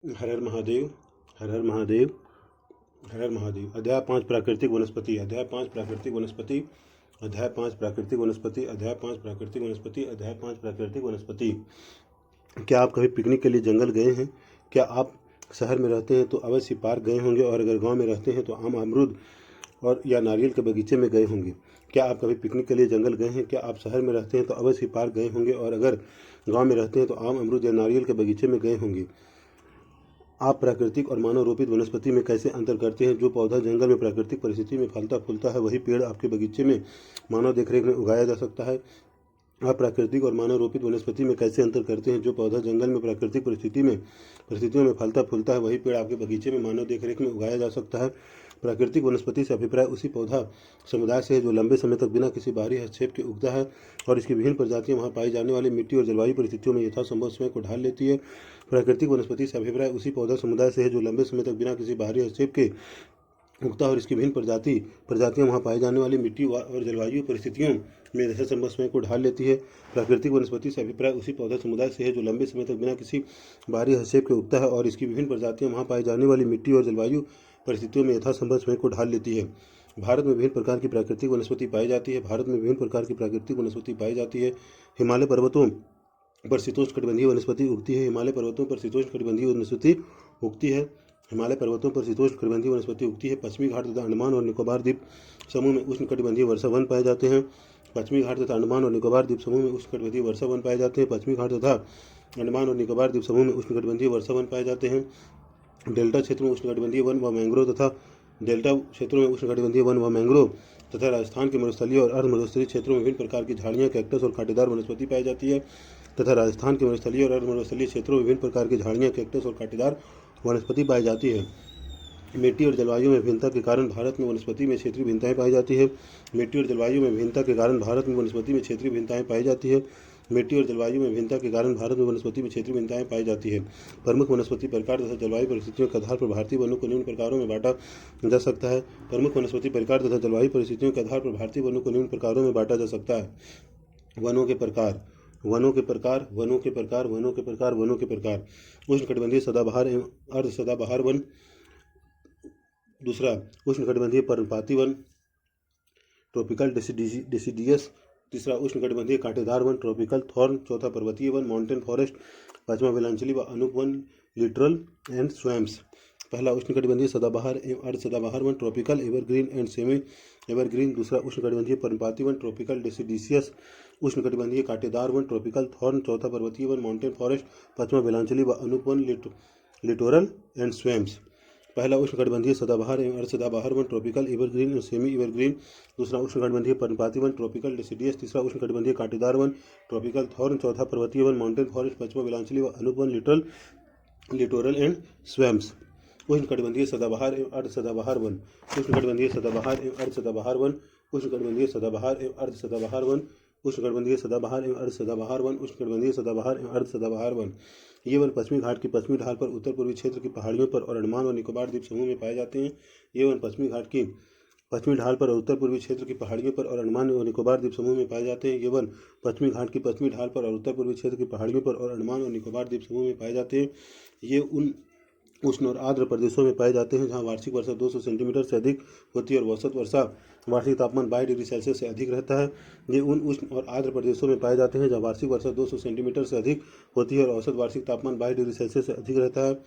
हर हर महादेव। हर हर महादेव। हर हर महादेव। अध्याय 5 प्राकृतिक वनस्पति। अध्याय 5 प्राकृतिक वनस्पति। अध्याय 5 प्राकृतिक वनस्पति। अध्याय 5 प्राकृतिक वनस्पति। अध्याय 5 प्राकृतिक वनस्पति। क्या आप कभी पिकनिक के लिए जंगल गए हैं? क्या आप शहर में रहते हैं तो अवश्य पार्क गए होंगे, और अगर गांव में रहते हैं तो आम, अमरूद और या नारियल के बगीचे में गए होंगे। क्या आप कभी पिकनिक के लिए जंगल गए हैं? क्या आप शहर में रहते हैं तो अवश्य पार्क गए होंगे, और अगर गांव में रहते हैं तो आम, अमरूद या नारियल के बगीचे में गए होंगे। आप प्राकृतिक और मानव रोपित वनस्पति में कैसे अंतर करते हैं? जो पौधा जंगल में प्राकृतिक परिस्थिति में फलता फूलता है, वही पेड़ आपके बगीचे में मानव देखरेख में उगाया जा सकता है। आप प्राकृतिक और मानव रोपित वनस्पति में कैसे अंतर करते हैं? जो पौधा जंगल में प्राकृतिक परिस्थितियों में फलता फूलता है, वही पेड़ आपके बगीचे में मानव देखरेख में उगाया जा सकता है। प्राकृतिक वनस्पति से अभिप्राय उसी पौधा समुदाय से है जो लंबे समय तक बिना किसी बाहरी हस्तक्षेप के उगता है, और इसकी विभिन्न प्रजातियां वहां पाई जाने वाली मिट्टी और जलवायु परिस्थितियों में यथासंभव स्वयं को ढाल लेती है। प्राकृतिक वनस्पति से अभिप्राय उसी पौधा समुदाय से है जो लंबे समय तक बिना किसी बाहरी हस्तक्षेप के उगता है, और इसकी विभिन्न प्रजातियां वहां पाई जाने वाली मिट्टी और जलवायु परिस्थितियों में यथासंभव स्वयं को ढाल लेती है। प्राकृतिक वनस्पति से अभिप्राय उसी पौधा समुदाय से है जो लंबे समय तक बिना किसी बाहरी हस्तक्षेप के उगता है, और इसकी विभिन्न प्रजातियां वहां पाई जाने वाली मिट्टी और जलवायु परिस्थितियों में यथासंभव स्वयं को ढाल लेती है। भारत में विभिन्न प्रकार की प्राकृतिक वनस्पति पाई जाती है। भारत में विभिन्न प्रकार की प्राकृतिक वनस्पति पाई जाती है। हिमालय पर्वतों पर शीतोष्णकटिबंधीय वनस्पति उगती है। हिमालय पर्वतों पर शीतोष्णकटिबंधीय वनस्पति उगती है। हिमालय पर्वतों पर शीतोष्णकटिबंधीय वनस्पति उगती है। पश्चिमी घाट तथा अंडमान और निकोबार द्वीप समूह में उष्णकटिबंधीय वर्षा वन पाए जाते हैं। पश्चिमी घाट तथा अंडमान और निकोबार द्वीप समूह में उष्णकटिबंधीय वर्षा वन पाए जाते हैं। पश्चिमी घाट तथा अंडमान और निकोबार द्वीप समूह में उष्णकटिबंधीय वर्षा वन पाए जाते हैं। डेल्टा क्षेत्र में उष्णकटिबंधीय वन व मैंग्रोव तथा डेल्टा क्षेत्रों में उष्णकटिबंधीय वन व मैंग्रोव तथा राजस्थान के मरुस्थलीय और अर्ध मरुस्थलीय क्षेत्रों में विभिन्न प्रकार की झाड़ियाँ, कैक्टस और कांटेदार वनस्पति पाई जाती है। तथा राजस्थान के मरुस्थलीय और अर्ध मरुस्थलीय क्षेत्रों में विभिन्न प्रकार की झाड़ियाँ, कैक्टस और कांटेदार वनस्पति पाई जाती है। मिट्टी और जलवायु में भिन्नता के कारण भारत में वनस्पति में क्षेत्रीय भिन्नताएं पाई जाती है। मिट्टी और जलवायु में भिन्नता के कारण भारत में वनस्पति में क्षेत्रीय भिन्नताएं पाई जाती है। मिट्टी और जलवायु में भिन्नता के कारण भारत में वनस्पति में क्षेत्रीय भिन्नताएं पाई जाती है। प्रमुख वनस्पति प्रकार तथा जलवायु परिस्थितियों के आधार पर भारतीय वनों को निम्न प्रकारों में बांटा जा सकता है। प्रमुख वनस्पति प्रकार तथा जलवायु परिस्थितियों के आधार पर भारतीय वनों को निम्न प्रकारों में बांटा जा सकता है। वनों के प्रकार। वनों के प्रकार। वनों के प्रकार। वनों के प्रकार। वनों के प्रकार। उष्णकटिबंधीय सदाबहार एवं अर्ध सदाबहार वन। दूसरा, उष्णकटिबंधीय पर्णपाती वन, ट्रॉपिकल डेसिडियस। तीसरा, उष्णकटिबंधीय कांटेदार वन, ट्रॉपिकल थॉर्न। चौथा, पर्वतीय वन, माउंटेन फॉरेस्ट। पांचवा, वेलांचली व अनूप वन, लिटरल एंड स्वैम्प्स। पहला, उष्णकटिबंधीय सदाबहार एवं अर्ध सदाबहार वन, tropical, evergreen and semi evergreen. दूसरा, उष्णकटिबंधीय पर्णपाती वन, ट्रॉपिकल डेसिडियस। उष्णकटिबंधीय कांटेदार वन, ट्रॉपिकल थॉर्न। चौथा, पर्वतीय वन, माउंटेन फॉरेस्ट। पांचवा, वेलांचली व अनूप वन, लिटोरल एंड स्वैम्प्स। पहला, उष्णकटिबंधीय सदाबहार एवं अर्ध सदाबहार वन, ट्रॉपिकल, एवरग्रीन और सेमी एवरग्रीन। दूसरा, उष्णकटिबंधीय पर्णपाती वन, ट्रॉपिकल डेसिडियस। तीसरा, उष्णकटिबंधीय कांटेदार वन, ट्रॉपिकल थॉर्न। चौथा, पर्वतीय वन, माउंटेन फॉरेस्ट। पांचवा, वेलांचली व अनूप वन, लिटोरल एंड स्वैम्प्स। उष्णकटिबंधीय सदाबहार एवं अर्ध सदाबहार वन। उष्णकटिबंधीय सदाबहार एवं अर्ध सदाबहार वन। उष्णकटिबंधीय सदाबहार एवं अर्ध सदाबहार वन। उष्णकटिबंधीय सदाबहार एवं अर्ध सदाबहार वन। उष्णकटिबंधीय सदाबहार एवं अर्ध सदाबहार वन। ये वन पश्चिमी घाट की पश्चिमी ढाल पर, उत्तर पूर्वी क्षेत्र की पहाड़ियों पर और अंडमान और निकोबार द्वीप समूह में पाए जाते हैं। ये वन पश्चिमी घाट की पश्चिमी ढाल पर और उत्तर पूर्वी क्षेत्र की पहाड़ियों पर और अंडमान और निकोबार द्वीप समूह में पाए जाते हैं। ये वन पश्चिमी घाट की पश्चिमी ढाल पर और उत्तर पूर्वी क्षेत्र की पहाड़ियों पर और अंडमान और निकोबार द्वीप समूह में पाए जाते हैं। ये उन उष्ण और आर्द्र प्रदेशों में पाए जाते हैं जहाँ वार्षिक वर्षा 200 सेंटीमीटर से अधिक होती है और औसत वर्षा वार्षिक तापमान 22 डिग्री सेल्सियस से अधिक रहता है। ये उन उष्ण और आर्द्र प्रदेशों में पाए जाते हैं जहाँ वार्षिक वर्षा 200 सेंटीमीटर से अधिक होती है और औसत वार्षिक तापमान 22 डिग्री सेल्सियस से अधिक रहता है।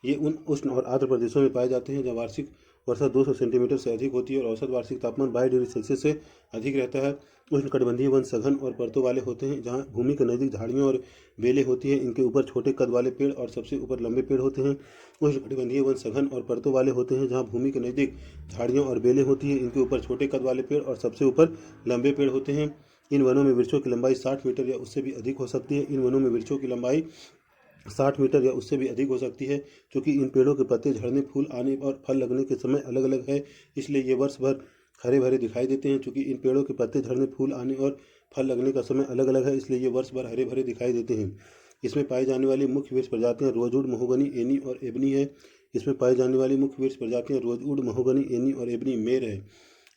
ये उन उष्ण और आर्द्र प्रदेशों में पाए जाते हैं जहाँ वार्षिक वर्षा 200 सेंटीमीटर से अधिक होती है और औसत वार्षिक तापमान 22 डिग्री सेल्सियस से अधिक रहता है। उष्णकटिबंधीय वन सघन और परतों वाले होते हैं जहाँ भूमि के नज़दीक झाड़ियाँ और बेलें होती हैं। इनके ऊपर छोटे कद वाले पेड़ और सबसे ऊपर लंबे पेड़ होते हैं। उष्णकटिबंधीय वन सघन और परतों वाले होते हैं जहाँ भूमि के नज़दीक झाड़ियाँ और बेलें होती हैं। इनके ऊपर छोटे कद वाले पेड़ और सबसे ऊपर लंबे पेड़ होते हैं। इन वनों में वृक्षों की लंबाई 60 मीटर या उससे भी अधिक हो सकती है। इन वनों में वृक्षों की लंबाई 60 मीटर या उससे भी अधिक हो सकती है। क्योंकि इन पेड़ों के पत्ते झड़ने, फूल आने और फल लगने के समय अलग अलग है, इसलिए ये वर्ष भर हरे भरे दिखाई देते हैं। क्योंकि इन पेड़ों के पत्ते झड़ने, फूल आने और फल लगने का समय अलग अलग है, इसलिए ये वर्ष भर हरे भरे दिखाई देते हैं। इसमें पाई जाने वाली मुख्य वृक्ष प्रजातियाँ रोजवुड, महोगनी, एनी और एबनी है। इसमें पाई जाने वाली मुख्य वृक्ष प्रजातियाँ रोजवुड, महोगनी, एनी और एबनी मेर है।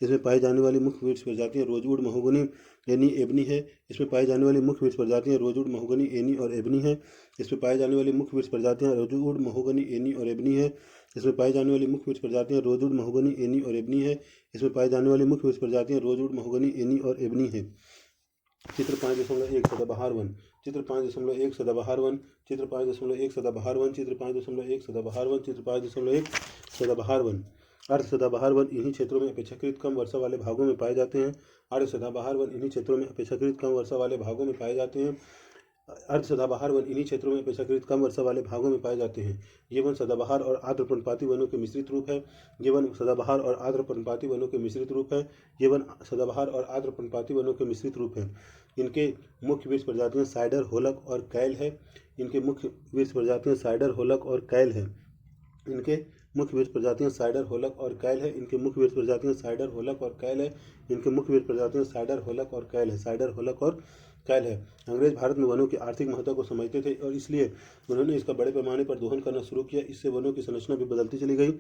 इसमें पाई जाने वाली मुख्य वृक्ष प्रजातियाँ रोजवुड, महोगनी, एनी एबनी है। इसमें पाई जाने वाली मुख्य वृक्ष प्रजातियाँ रोजवुड, महोगनी, एनी और एबनी है। इसमें पाई जाने वाली मुख्य वृक्ष प्रजातियाँ रोजवुड, महोगनी, एनी और एबनी है। इसमें पाई जाने वाली मुख्य वृक्ष प्रजातियाँ रोजवुड, महोगनी, एनी और एबनी है। इसमें पाई जाने वाली मुख्य वृक्ष प्रजातियाँ रोजवुड, महोगनी, एनी और एबनी है। चित्र 5.1 सदाबहार वन। चित्र 5.1 सदाबहार वन। चित्र 5.1 सदाबहार वन। चित्र 5.1 सदाबहार वन। चित्र 5.1 सदाबहार वन। अर्ध सदाबहार वन इन्हीं क्षेत्रों में अपेक्षाकृत कम वर्षा वाले भागों में पाए जाते हैं। अर्ध सदाबहार वन इन्हीं क्षेत्रों में अपेक्षाकृत कम वर्षा वाले भागों में पाए जाते हैं। अर्ध सदाबहार वन इन्हीं क्षेत्रों में अपेक्षाकृत कम वर्षा वाले भागों में पाए जाते हैं। ये वन सदाबहार और आर्द्र पर्णपाती वनों के मिश्रित रूप है। ये वन सदाबहार और आर्द्र पर्णपाती वनों के मिश्रित रूप है। ये वन सदाबहार और आर्द्र पर्णपाती वनों के मिश्रित रूप है। इनके मुख्य वृक्ष प्रजातियां साइडर, होलक और कैल है। इनके मुख्य वृक्ष प्रजातियां साइडर, होलक और कैल है। इनके मुख्य वृक्ष प्रजातियां साइडर, होलक और कैल है। इनके मुख्य वृक्ष प्रजातियां साइडर, होलक और कैल है। इनके मुख्य वृक्ष प्रजातियां साइडर, होलक और कैल है। साइडर, होलक और कैल है। अंग्रेज भारत में वनों के आर्थिक महत्व को समझते थे और इसलिए उन्होंने इसका बड़े पैमाने पर दोहन करना शुरू किया। इससे वनों की संरचना भी बदलती चली गई।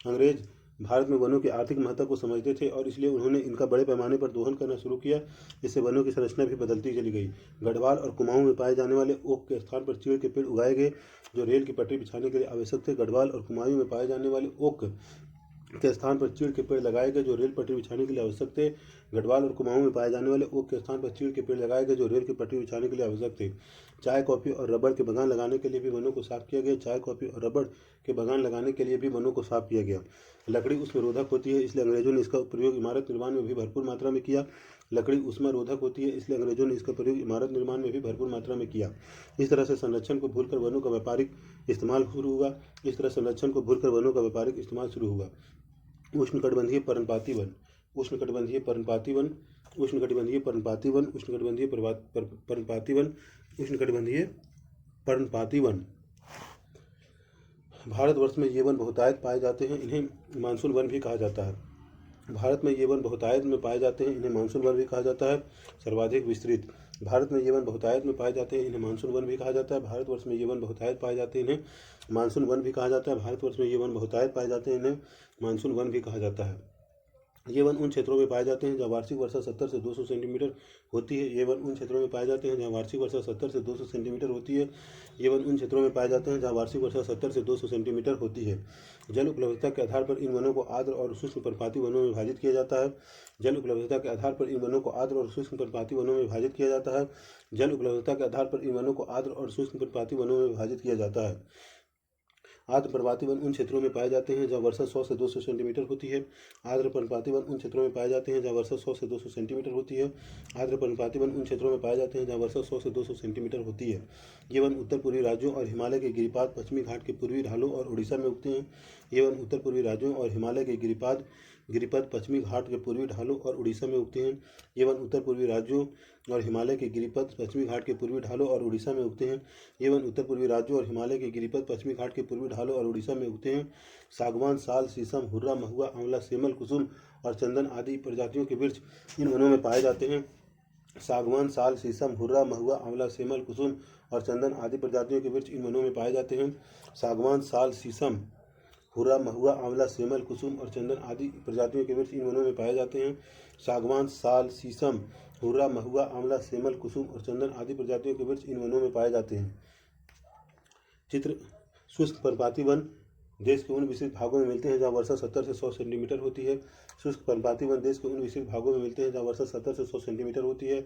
अंग्रेज भारत में वनों के आर्थिक महत्व को समझते थे और इसलिए उन्होंने इनका बड़े पैमाने पर दोहन करना शुरू किया। इससे वनों की संरचना भी बदलती चली गई। गढ़वाल और कुमाऊं में पाए जाने वाले ओक के स्थान पर चीड़ के पेड़ उगाए गए जो रेल की पटरी बिछाने के लिए आवश्यक थे। गढ़वाल और कुमाऊं में पाए जाने वाले ओक के स्थान पर चीड़ के पेड़ लगाए गए जो रेल पटरी बिछाने के लिए आवश्यक थे। गढ़वाल और कुमाऊं में पाए जाने वाले ओक के स्थान पर चीड़ के पेड़ लगाए गए जो रेल की पटरी बिछाने के लिए आवश्यक थे। चाय, कॉफी और रबड़ के बागान लगाने के लिए भी वनों को साफ किया गया। चाय, कॉफी और रबड़ के बागान लगाने के लिए भी वनों को साफ किया गया। लकड़ी उष्मरोधक होती है इसलिए अंग्रेजों ने इसका प्रयोग इमारत निर्माण में भी भरपूर मात्रा में किया। लकड़ी उष्मरोधक होती है इसलिए अंग्रेजों ने इसका प्रयोग इमारत निर्माण में भी भरपूर मात्रा में किया। इस तरह से संरक्षण को भूलकर वनों का व्यापारिक इस्तेमाल शुरू हुआ। इस तरह संरक्षण को भूलकर वनों का व्यापारिक इस्तेमाल शुरू हुआ। उष्णकटिबंधीय पर्णपाती वन। उष्णकटिबंधीय पर्णपाती वन। उष्णकटिबंधीय पर्णपाती वन। उष्णकटिबंधीय पर्णपाती वन। उष्णकटिबंधीय पर्णपाती वन। भारतवर्ष में ये वन बहुतायत पाए जाते हैं। इन्हें मानसून वन भी कहा जाता है। भारत में ये वन बहुतायत में पाए जाते हैं। इन्हें मानसून वन भी कहा जाता है। सर्वाधिक विस्तृत। भारत में ये वन बहुतायत में पाए जाते हैं। इन्हें मानसून वन भी कहा जाता है। भारतवर्ष में ये वन बहुतायत पाए जाते हैं। इन्हें मानसून वन भी कहा जाता है। भारतवर्ष में ये वन बहुतायत पाए जाते हैं। इन्हें मानसून वन भी कहा जाता है। ये वन उन क्षेत्रों में पाए जाते हैं जहाँ वार्षिक वर्षा 70 से 200 सेंटीमीटर होती है। ये वन उन क्षेत्रों में पाए जाते हैं जहाँ वार्षिक वर्षा 70 से 200 सेंटीमीटर होती है। ये वन उन क्षेत्रों में पाए जाते हैं जहाँ वार्षिक वर्षा 70 से 200 सेंटीमीटर होती है। जल उपलब्धता के आधार पर इन वनों को आर्द्र और शुष्क पर्णपाती वनों में विभाजित किया जाता है। जल उपलब्धता के आधार पर इन वनों को आर्द्र और शुष्क पर्णपाती वनों में विभाजित किया जाता है। जल उपलब्धता के आधार पर इन वनों को आर्द्र और शुष्क पर्णपाती वनों में विभाजित किया जाता है। आर्द्र पर्णपाती वन उन क्षेत्रों में पाए जाते हैं जहाँ वर्षा 100 से 200 सेंटीमीटर होती है। आर्द्र पर्णपाती वन उन क्षेत्रों में पाए जाते हैं जहाँ वर्षा 100 से 200 सेंटीमीटर होती है। आर्द्र पर्णपाती वन उन क्षेत्रों में पाए जाते हैं जहाँ वर्षा 100 से 200 सेंटीमीटर होती है। ये वन उत्तर पूर्वी राज्यों और हिमालय के गिरिपाद, पश्चिमी घाट के पूर्वी ढालों और उड़ीसा में उगते हैं। ये वन उत्तर पूर्वी राज्यों और हिमालय के गिरिपद, पश्चिमी घाट के पूर्वी ढालों और उड़ीसा में उगते हैं। ये वन उत्तर पूर्वी राज्यों और हिमालय के गिरिपद, पश्चिमी घाट के पूर्वी ढालों और उड़ीसा में उगते हैं। ये वन उत्तर पूर्वी राज्यों और हिमालय के गिरिपद, पश्चिमी घाट के पूर्वी ढालों और उड़ीसा में उगते हैं। सागवान, साल, शीशम, हुर्रा, महुआ, आंवला, सेमल, कुसुम और चंदन आदि प्रजातियों के वृक्ष इन वनों में पाए जाते हैं। सागवान, साल, शीशम, हुर्रा, महुआ, आंवला, सेमल, कुसुम और चंदन आदि प्रजातियों के वृक्ष इन वनों में पाए जाते हैं। सागवान, साल, शीशम, हुर्रा, महुआ, आंवला, सेमल, कुसुम और चंदन आदि प्रजातियों के वृक्ष इन वनों में पाए जाते हैं। सागवान, साल, शीशम, हुर्रा, महुआ, आंवला, सेमल, कुसुम और चंदन आदि प्रजातियों के वृक्ष इन वनों में पाए जाते हैं। चित्र शुष्क पर्णपाती वन देश के उन विस्तृत भागों में मिलते हैं जहाँ वर्षा 70 से 100 सेंटीमीटर होती है। शुष्क पर्णपाती वन देश के उन विस्तृत भागों में मिलते हैं जहाँ वर्षा 70 से 100 सेंटीमीटर होती है।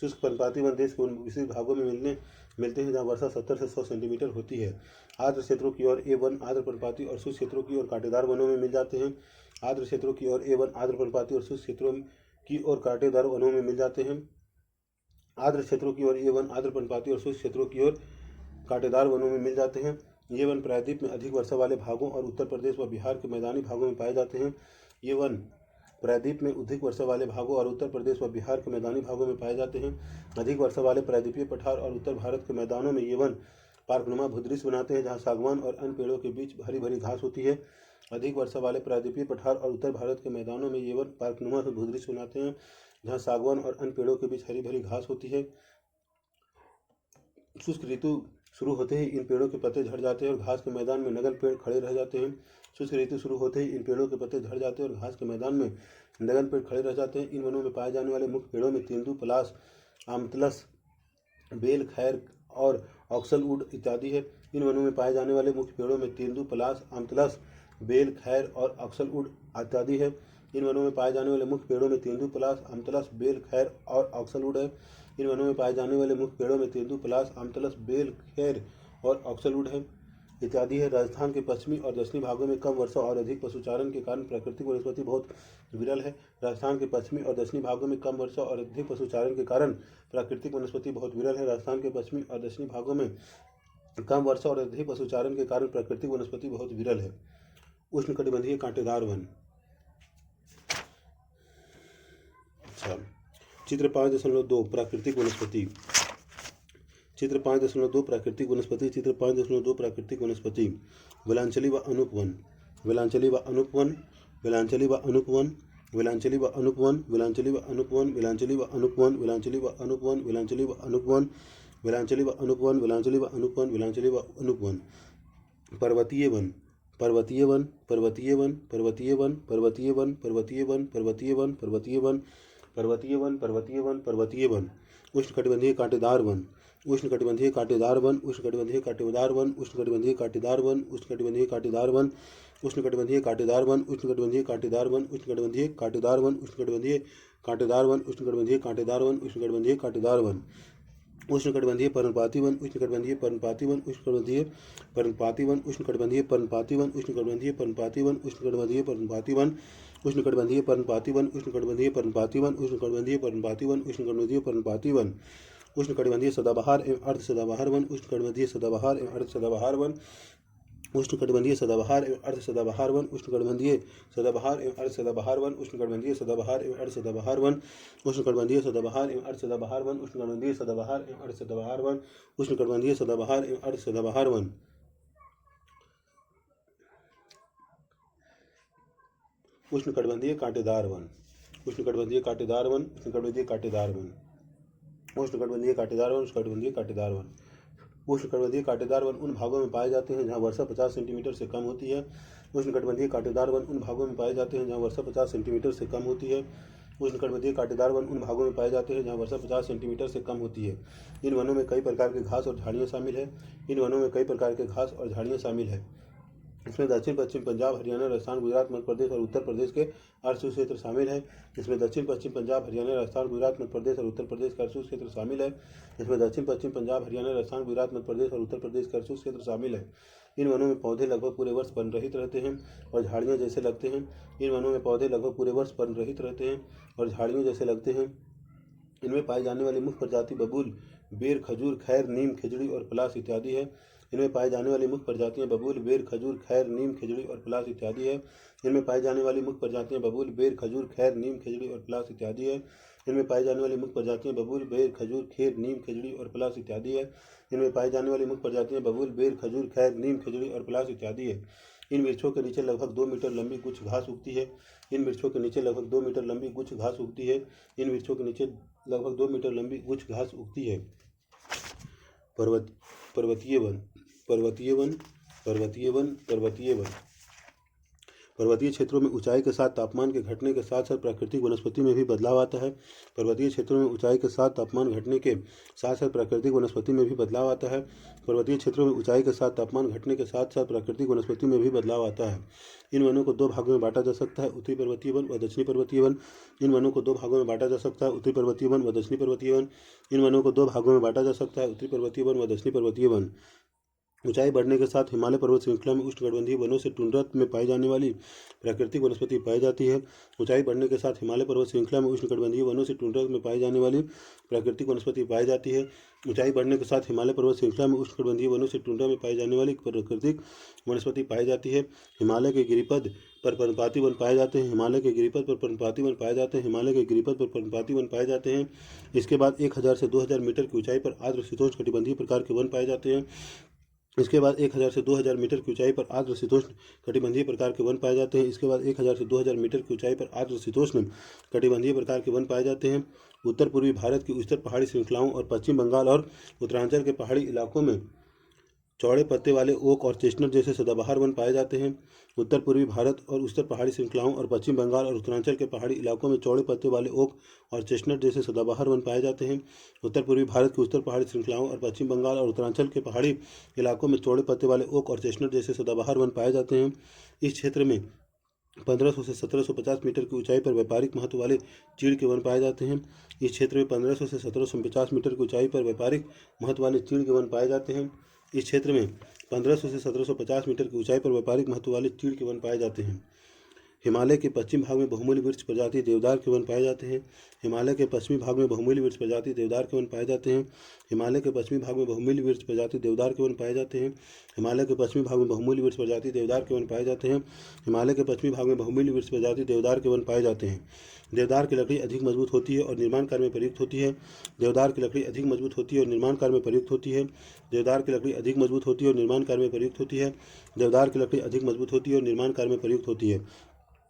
शुष्क पर्णपाती वन देश के उन विस्तृत भागों में मिलते हैं जहाँ वर्षा 70 से 100 सेंटीमीटर होती है। आर्द्र क्षेत्रों की ओर ए वन आर्द्र पर्णपाती और शुष्क क्षेत्रों की ओर कांटेदार वनों में मिल जाते हैं। आर्द्र क्षेत्रों की ओर ए वन आर्द्र पर्णपाती और शुष्क क्षेत्रों की ओर कांटेदार वनों में मिल जाते हैं। आर्द्र क्षेत्रों की ओर ए वन आर्द्र पर्णपाती और शुष्क क्षेत्रों की ओर कांटेदार वनों में मिल जाते हैं। ये वन प्रायद्वीप में अधिक वर्षा वाले भागों और उत्तर प्रदेश व बिहार के मैदानी भागों में पाए जाते हैं। ये वन प्रायद्वीप में अधिक वर्षा वाले भागों और उत्तर प्रदेश व बिहार के मैदानी भागों में पाए जाते हैं। अधिक वर्षा वाले प्रायद्वीपीय पठार और उत्तर भारत के मैदानों में ये वन पार्कनुमा भूदृश्य बनाते हैं जहाँ सागवान और अन्य पेड़ों के बीच हरी भरी घास होती है। अधिक वर्षा वाले प्रायद्वीपीय पठार और उत्तर भारत के मैदानों में ये वन पार्कनुमा भूदृश्य बनाते हैं जहाँ सागवान और अन्य पेड़ों के बीच हरी भरी घास होती है। शुष्क ऋतु शुरू होते ही इन पेड़ों के पत्ते झड़ जाते हैं और घास के मैदान में नगन पेड़ खड़े रह जाते हैं। शुष्क ऋतु शुरू होते ही इन पेड़ों के पत्ते झड़ जाते हैं और घास के मैदान में नगन पेड़ खड़े रह जाते हैं। इन वनों में पाए जाने वाले मुख्य पेड़ों में तेंदू, पलाश, आमतलस, बेल, खैर और ऑक्सलवुड इत्यादि है। इन वनों में पाए जाने वाले मुख्य पेड़ों में तेंदू, पलाश, आमतलस, बेल, खैर और ऑक्सलवुड इत्यादि है। इन वनों में पाए जाने वाले मुख्य पेड़ों में तेंदू, पलाश, आमतलस, बेल, खैर और ऑक्सलवुड है। इन वनों में पाए जाने वाले मुख्य पेड़ों में तेंदू, पलाश, आमतलस, बेल, खैर और ऑक्सलवुड है इत्यादि है। राजस्थान के पश्चिमी और दक्षिणी भागों में कम वर्षा और अधिक पशुचारण के कारण प्राकृतिक वनस्पति बहुत विरल है। राजस्थान के पश्चिमी और दक्षिणी भागों में कम वर्षा और अधिक पशुचारण के कारण प्राकृतिक वनस्पति बहुत विरल है। राजस्थान के पश्चिमी और दक्षिणी भागों में कम वर्षा और अधिक पशुचारण के कारण प्राकृतिक वनस्पति बहुत विरल है। उष्णकटिबंधीय कांटेदार वन। अच्छा, चित्र 5.2 प्राकृतिक वनस्पति। चित्र 5.2 प्राकृतिक वनस्पति। चित्र 5.2 प्राकृतिक वनस्पति। विलांचली व अनुपवन। विलांचली व अनुपवन। विलांचली व अनुपवन। विलांचली व अनुपवन। विलांचली व अनुपवन। विलांचली व अनुपवन। विलांचली व अनुपवन। विलांचली व अनुपवन। विलांचली व अनुपवन। विलांचली व अनुपवन। विलांचली व अनुपवन। पर्वतीय वन। पर्वतीय वन। पर्वतीय वन। पर्वतीय वन। पर्वतीय वन। पर्वतीय वन। पर्वतीय वन। पर्वतीय वन। पर्वतीय वन। पर्वतीय वन। पर्वतीय वन। उष्णकटिबंधीय कांटेदार वन। उष्णकटिबंधीय कांटेदार वन। उष्णकटिबंधीय कांटेदार वन। उष्णकटिबंधीय कांटेदार वन। उष्णकटिबंधीय कांटेदार वन। उष्णकटिबंधीय कांटेदार वन। उष्णकटिबंधीय कांटेदार वन। उष्णकटिबंधीय कांटेदार वन। उष्णकटिबंधीय कांटेदार वन। उष्णकटिबंधीय कांटेदार वन। उष्णकटिबंधीय कांटेदार वन। उष्णकटिबंधीय पर्णपाती वन। उष्णकटिबंधीय पर्णपाती वन। उष्णकटिबंधीय पर्णपाती वन। उष्णकटिबंधीय पर्णपाती वन। उष्णकटिबंधीय पर्णपाती वन। उष्णकटिबंधीय पर्णपाती वन। उष्णकटिबंधीय पर्णपाती वन। उष्णकटिबंधीय पर्णपाती वन। उष्णकटिबंधीय पर्णपाती वन। उष्णकटिबंधीय पर्णपाती वन। उष्णकटिबंधीय सदाबहार एवं अर्ध सदाबहार वन। उष्णकटिबंधीय सदाबहार एवं अर्ध सदाबहार वन। उष्णकटिबंधीय सदाबहार एवं अर्ध सदाबहार वन। उष्णकटिबंधीय सदाबहार एवं अर्ध सदाबहार वन। उष्णकटिबंधीय सदाबहार एवं अर्ध सदाबहार वन। उष्णकटिबंधीय सदाबहार एवं अर्ध सदाबहार वन। उष्णकटिबंधीय सदाबहार एवं अर्ध सदाबहार वन। उष्णकटिबंधीय सदाबहार एवं अर्ध सदाबहार वन। उष्णकटिबंधीय कांटेदार वन। उष्णकटिबंधीय कांटेदार वन। उष्णकटिबंधीय कांटेदार वन। उष्णकटिबंधीय कांटेदार वन। उष्णकटिबंधीय कांटेदार वन। उष्णकटिबंधीय कांटेदार वन उन भागों में पाए जाते हैं जहां वर्षा 50 सेंटीमीटर से कम होती है। उष्णकटिबंधीय कांटेदार वन उन भागों में पाए जाते हैं जहां वर्षा 50 सेंटीमीटर से कम होती है। उष्णकटिबंधीय कांटेदार वन उन भागों में पाए जाते हैं जहां वर्षा 50 सेंटीमीटर से कम होती है। इन वनों में कई प्रकार के घास और झाड़ियाँ शामिल है। इन वनों में कई प्रकार के घास और झाड़ियाँ शामिल है। इसमें दक्षिण पश्चिम पंजाब, हरियाणा, राजस्थान, गुजरात, मध्य प्रदेश और उत्तर प्रदेश के अर्षु क्षेत्र शामिल है। इसमें दक्षिण पश्चिम पंजाब, हरियाणा, राजस्थान, गुजरात, मध्य प्रदेश और उत्तर प्रदेश के अर्षु क्षेत्र शामिल है। इसमें दक्षिण पश्चिम पंजाब, हरियाणा, राजस्थान, गुजरात, मध्य प्रदेश और उत्तर प्रदेश के अर्षु क्षेत्र शामिल है। इन वनों में पौधे लगभग पूरे वर्ष पर्णरहित रहते हैं और झाड़ियाँ जैसे लगते हैं। इन वनों में पौधे लगभग पूरे वर्ष पर्णरहित रहते हैं और झाड़ियों जैसे लगते हैं। इनमें पाई जाने वाली मुख्य प्रजाति बबूल, बेर, खजूर, खैर, नीम, खिजड़ी और पलाश इत्यादि है। इनमें पाई जाने वाली मुख्य प्रजातियां बबूल, बेर, खजूर, खैर, नीम, खिजड़ी और पलाश इत्यादि है। इनमें पाई जाने वाली मुख्य प्रजातियां बबूल, बेर, खजूर, खैर, नीम, खिजड़ी और पलाश इत्यादि है। इनमें पाई जाने वाली मुख्य प्रजातियां बबूल, बेर, खजूर, खैर, नीम, खिजड़ी और पलाश इत्यादि है। इनमें पाई जाने वाली मुख्य प्रजातियां बबूल, बेर, खजूर, खैर, नीम, खिजड़ी और पलाश इत्यादि है। इन वृक्षों के नीचे लगभग 2 मीटर लंबी कुछ घास उगती है। इन वृक्षों के नीचे लगभग 2 मीटर लंबी कुछ घास उगती है। इन वृक्षों के नीचे लगभग 2 मीटर लंबी कुछ घास उगती है। पर्वतीय वन। पर्वतीय वन। पर्वतीय वन। पर्वतीय वन। पर्वतीय क्षेत्रों में ऊंचाई के साथ तापमान के घटने के साथ साथ प्राकृतिक वनस्पति में भी बदलाव आता है। पर्वतीय क्षेत्रों में ऊंचाई के साथ तापमान घटने के साथ साथ प्राकृतिक वनस्पति में भी बदलाव आता है। पर्वतीय क्षेत्रों में ऊंचाई के साथ तापमान घटने के साथ साथ प्राकृतिक वनस्पति में भी बदलाव आता है। इन वनों को 2 भागों में बांटा जा सकता है, उत्तरी पर्वतीय वन व दक्षिणी पर्वतीय वन। इन वनों को 2 भागों में बांटा जा सकता है, उत्तरी पर्वतीय वन व दक्षिणी पर्वतीय वन। इन वनों को 2 भागों में बांटा जा सकता है, उत्तरी पर्वतीय वन व दक्षिणी पर्वतीय वन। ऊंचाई बढ़ने के साथ हिमालय पर्वत श्रृंखला में उष्णकटिबंधीय वनों से टुंड्रा में पाई जाने वाली प्राकृतिक वनस्पति पाई जाती है। ऊंचाई बढ़ने के साथ हिमालय पर्वत श्रृंखला में उष्णकटिबंधीय वनों से टुंड्रा में पाई जाने वाली प्राकृतिक वनस्पति पाई जाती है। ऊंचाई बढ़ने के साथ हिमालय पर्वत श्रृंखला में उष्णकटिबंधीय वनों से टुंड्रा में पाई जाने वाली प्राकृतिक वनस्पति पाई जाती है। हिमालय के गिरिपथ पर पर्णपाती वन पाए जाते हैं। हिमालय के गिरिपथ पर पर्णपाती वन पाए जाते हैं। हिमालय के गिरिपथ पर पर्णपाती वन पाए जाते हैं। इसके बाद 1000 से 2000 मीटर की ऊंचाई पर आर्द्र शीतोष्ण कटिबंधीय प्रकार के वन पाए जाते हैं। इसके बाद 1000 से 2000 मीटर की ऊंचाई पर आर्द्र शीतोष्ण कटिबंधीय प्रकार के वन पाए जाते हैं। इसके बाद 1000 से 2000 मीटर की ऊंचाई पर आर्द्र शीतोष्ण कटिबंधीय प्रकार के वन पाए जाते हैं। उत्तर पूर्वी भारत की उच्चतर पहाड़ी श्रृंखलाओं और पश्चिम बंगाल और उत्तरांचल के पहाड़ी इलाकों में चौड़े पत्ते वाले ओक और चेस्टनट जैसे सदाबहार वन पाए जाते हैं। उत्तर पूर्वी भारत और उत्तर पहाड़ी श्रृंखलाओं और पश्चिम बंगाल और उत्तरांचल के पहाड़ी इलाकों में चौड़े पत्ते वाले ओक और चेस्टनट जैसे सदाबहार वन पाए जाते हैं। उत्तर पूर्वी भारत की उत्तर पहाड़ी श्रृंखलाओं और पश्चिम बंगाल और उत्तरांचल के पहाड़ी इलाकों में चौड़े पत्ते वाले ओक और चेस्टनट जैसे सदाबहार वन पाए जाते हैं। इस क्षेत्र में 1500 से 1750 मीटर की ऊंचाई पर व्यापारिक महत्व वाले चीड़ के वन पाए जाते हैं। इस क्षेत्र में 1500 से 1750 मीटर की ऊंचाई पर व्यापारिक महत्व वाले चीड़ के वन पाए जाते हैं। इस क्षेत्र में 1500 से 1750 मीटर की ऊंचाई पर व्यापारिक महत्व वाले चीड़ के वन पाए जाते हैं। हिमालय के पश्चिम भाग में बहुमूल्य वृक्ष प्रजाति देवदार के वन पाए जाते हैं। हिमालय के पश्चिमी भाग में बहुमूल्य वृक्ष प्रजाति देवदार के वन पाए जाते हैं। हिमालय के पश्चिमी भाग में बहुमूल्य वृक्ष प्रजाति देवदार के वन पाए जाते हैं। हिमालय के पश्चिमी भाग में बहुमूल्य वृक्ष प्रजाति देवदार के वन पाए जाते हैं। हिमालय के पश्चिमी भाग में बहुमूल्य वृक्ष प्रजाति देवदार के वन पाए जाते हैं। देवदार की लकड़ी अधिक मजबूत होती है और निर्माण कार्य में प्रयुक्त होती है। देवदार की लकड़ी अधिक मजबूत होती है और निर्माण कार्य में प्रयुक्त होती है। देवदार की लकड़ी अधिक मजबूत होती है और निर्माण कार्य में प्रयुक्त होती है। देवदार की लकड़ी अधिक मजबूत होती है और निर्माण कार्य में प्रयुक्त होती है।